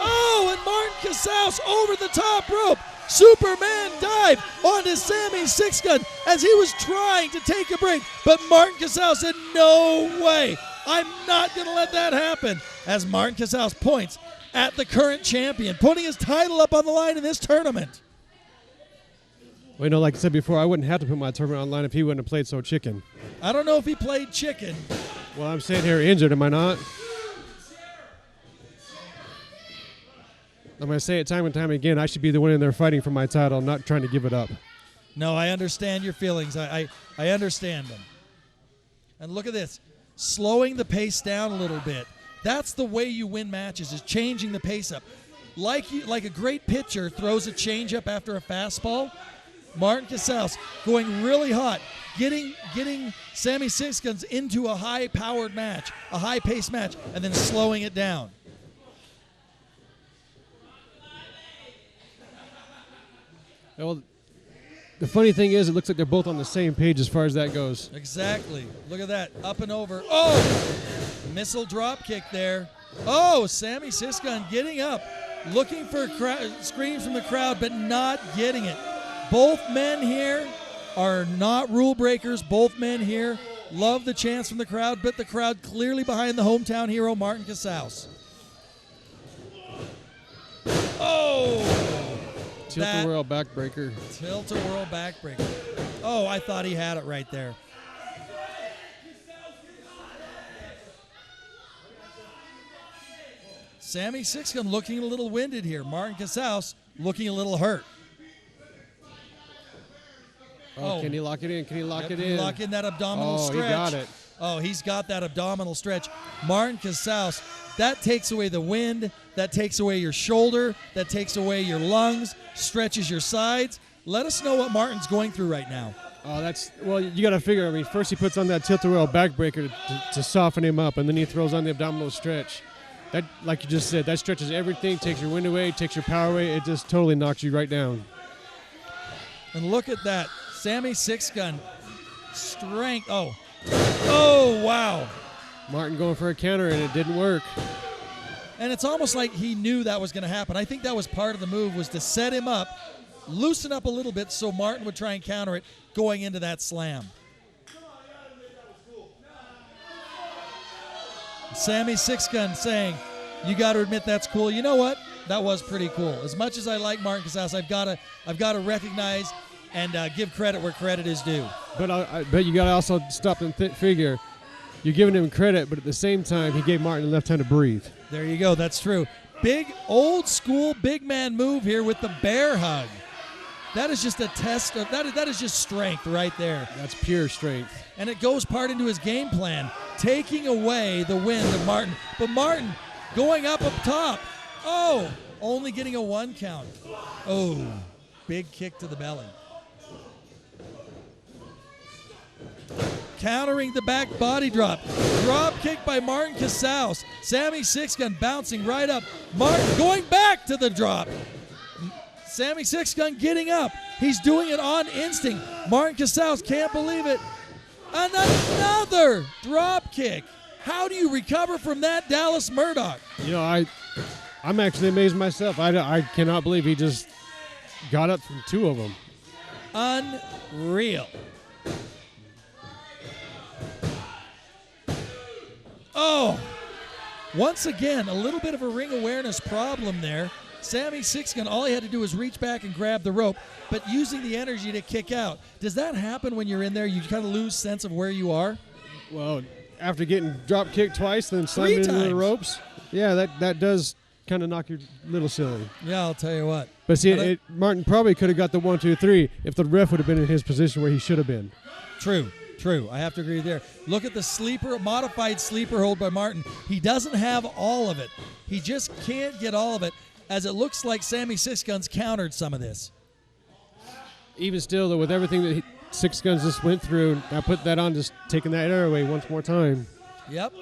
Oh, and Martin Casaus over the top rope. Superman dive onto Sammy Six Guns as he was trying to take a break. But Martin Casaus said, no way. I'm not going to let that happen. As Martin Casaus points at the current champion, putting his title up on the line in this tournament. Well, you know, like I said before, I wouldn't have to put my tournament online if he wouldn't have played so chicken. I don't know if he played chicken. Well, I'm sitting here injured, am I not? I'm going to say it time and time again, I should be the one in there fighting for my title. I'm not trying to give it up. No, I understand your feelings. I understand them. And look at this. Slowing the pace down a little bit. That's the way you win matches, is changing the pace up. Like a great pitcher throws a changeup after a fastball, Martin Casaus going really hot, getting Sammy Six Guns into a high-powered match, a high-paced match, and then slowing it down. Well, the funny thing is, it looks like they're both on the same page as far as that goes. Exactly. Look at that. Up and over. Oh! Missile drop kick there. Oh, Sammy Six Gun getting up, looking for screams from the crowd, but not getting it. Both men here are not rule breakers. Both men here love the chants from the crowd, but the crowd clearly behind the hometown hero, Martin Casaus. Oh! Tilt-a-whirl backbreaker. Tilt-a-whirl backbreaker. Oh, I thought he had it right there. Sammy Six Gun looking a little winded here. Martin Casaus looking a little hurt. Oh, can he lock it in? Can he lock it in? Can he lock in that abdominal stretch? Oh, he got it. Oh, he's got that abdominal stretch. Martin Casaus, that takes away the wind, that takes away your shoulder, that takes away your lungs, stretches your sides. Let us know what Martin's going through right now. Oh, well, you got to figure, I mean, first he puts on that tilt-a-whirl backbreaker to soften him up, and then he throws on the abdominal stretch. That, like you just said, that stretches everything, takes your wind away, takes your power away. It just totally knocks you right down. And look at that. Sammy Six Gun. Strength. Oh, wow. Martin going for a counter, and it didn't work. And it's almost like he knew that was going to happen. I think that was part of the move, was to set him up, loosen up a little bit so Martin would try and counter it going into that slam. Sammy Six Gun saying, you got to admit that's cool. You know what? That was pretty cool. As much as I like Martin Casaus, I've got to recognize and give credit where credit is due. But you got to also stop and figure, you're giving him credit, but at the same time, he gave Martin the left hand to breathe. There you go. That's true. Big, old school big man move here with the bear hug. That is just a test of that is just strength right there. That's pure strength. And it goes part into his game plan, taking away the wind of Martin. But Martin going up top. Oh, only getting a 1 count. Oh, big kick to the belly. Countering the back body drop. Drop kick by Martin Casaus. Sammy Six Gun bouncing right up. Martin going back to the drop. Sammy Six Gun getting up. He's doing it on instinct. Martin Casaus can't believe it. And another drop kick. How do you recover from that, Dallas Murdoch? You know, I'm actually amazed myself. I cannot believe he just got up from 2 of them. Unreal. Oh, once again, a little bit of a ring awareness problem there. Sammy Six Gun, all he had to do was reach back and grab the rope, but using the energy to kick out. Does that happen when you're in there? You kind of lose sense of where you are? Well, after getting drop kicked twice, then slamming into the ropes, yeah, that does kind of knock you a little silly. Yeah, I'll tell you what. But see, Martin probably could have got the 1, 2, 3 if the ref would have been in his position where he should have been. True. I have to agree there. Look at the modified sleeper hold by Martin. He doesn't have all of it. He just can't get all of it, as it looks like Sammy Six Guns countered some of this. Even still, though, with everything that Six Guns just went through, I put that on, just taking that air away once more time. Yep.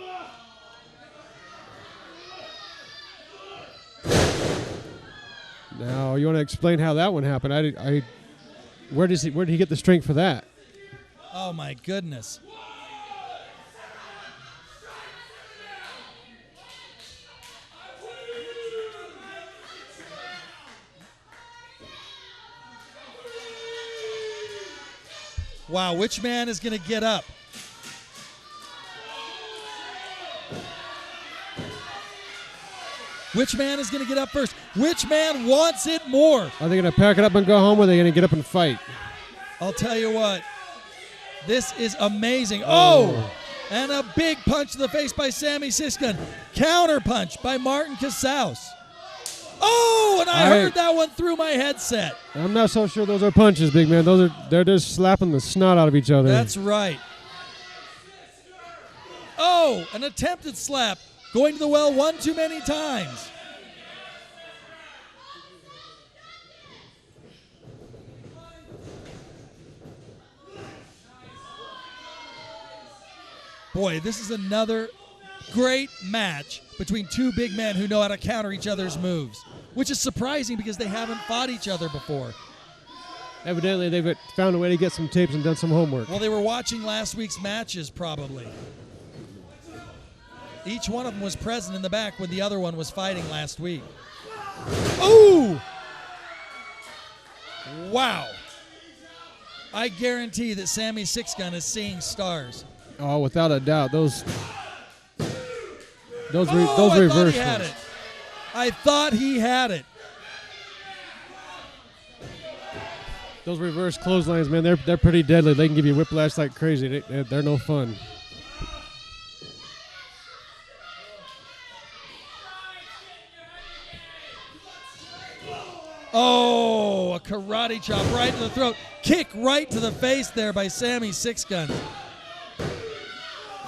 Now, you want to explain how that one happened? Where did he get the strength for that? Oh, my goodness. Wow, which man is going to get up? Which man is going to get up first? Which man wants it more? Are they going to pack it up and go home, or are they going to get up and fight? I'll tell you what. This is amazing. Oh! And a big punch to the face by Sammy Six Gun. Counter punch by Martin Casaus. Oh, and I heard that one through my headset. I'm not so sure those are punches, big man. They're just slapping the snot out of each other. That's right. Oh, an attempted slap. Going to the well one too many times. Boy, this is another great match between two big men who know how to counter each other's moves, which is surprising because they haven't fought each other before. Evidently, they've found a way to get some tapes and done some homework. Well, they were watching last week's matches, probably. Each one of them was present in the back when the other one was fighting last week. Oh! Wow. I guarantee that Sammy Six Gun is seeing stars. Oh, without a doubt. Those I reverse thought he had ones. it. I thought he had it. Those reverse clotheslines, man, they're pretty deadly. They can give you whiplash like crazy. They're no fun. Oh, a karate chop right to the throat. Kick right to the face there by Sammy Six Gun.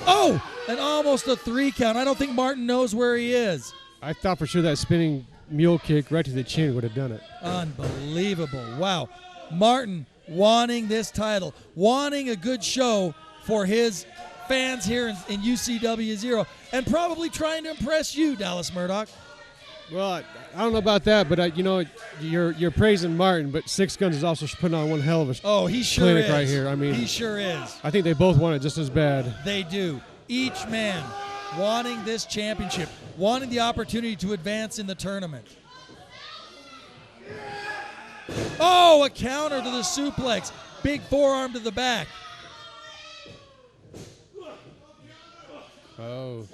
Oh, and almost a 3 count. I don't think Martin knows where he is. I thought for sure that spinning mule kick right to the chin would have done it. Unbelievable. Wow. Martin wanting this title, wanting a good show for his fans here in UCW Zero, and probably trying to impress you, Dallas Murdoch. Well, I don't know about that, but you're praising Martin, but Six Guns is also putting on one hell of a he sure clinic is. right here. I mean, he sure is. I think they both want it just as bad. They do. Each man wanting this championship, wanting the opportunity to advance in the tournament. Oh, a counter to the suplex. Big forearm to the back. Oh.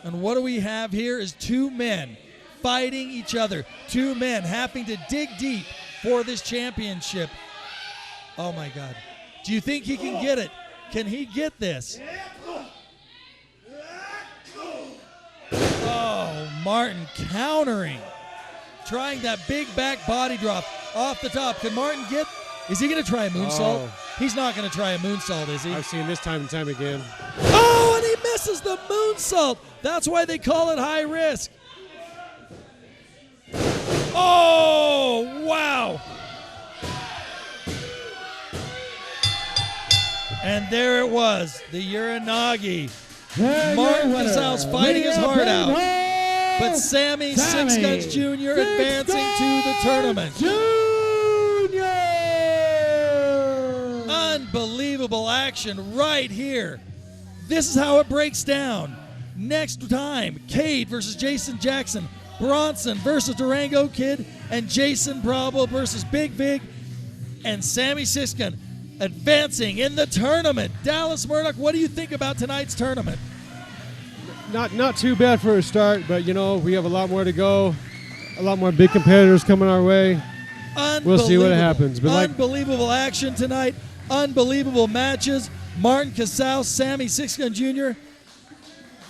And what do we have here is 2 men fighting each other. 2 men having to dig deep for this championship. Oh, my God. Do you think he can get it? Can he get this? Oh, Martin countering. Trying that big back body drop off the top. Can Martin get? Is he going to try a moonsault? Oh. He's not going to try a moonsault, is he? I've seen this time and time again. Oh, and he misses the moonsault. That's why they call it high risk. Oh, wow. And there it was, the Uranagi. Martin Casaus fighting his heart out. But Sammy Six Guns Jr. advancing to the tournament. Unbelievable action right here. This is how it breaks down. Next time, Cade versus Jason Jackson, Bronson versus Durango Kid, and Jayson Bravo versus Big Vig, and Sammy Six Gun advancing in the tournament. Dallas Murdoch, what do you think about tonight's tournament? Not too bad for a start, but we have a lot more to go. A lot more big competitors coming our way. We'll see what happens. But unbelievable action tonight. Unbelievable matches. Martin Casaus, Sammy Six Gun Jr.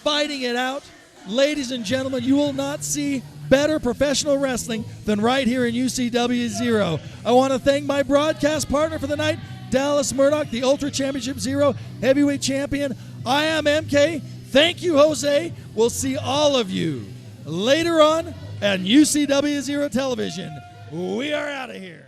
fighting it out. Ladies and gentlemen, you will not see better professional wrestling than right here in UCW Zero. I want to thank my broadcast partner for the night, Dallas Murdoch, the Ultra Championship Zero Heavyweight Champion. I am MK. Thank you, Jose. We'll see all of you later on at UCW Zero Television. We are out of here.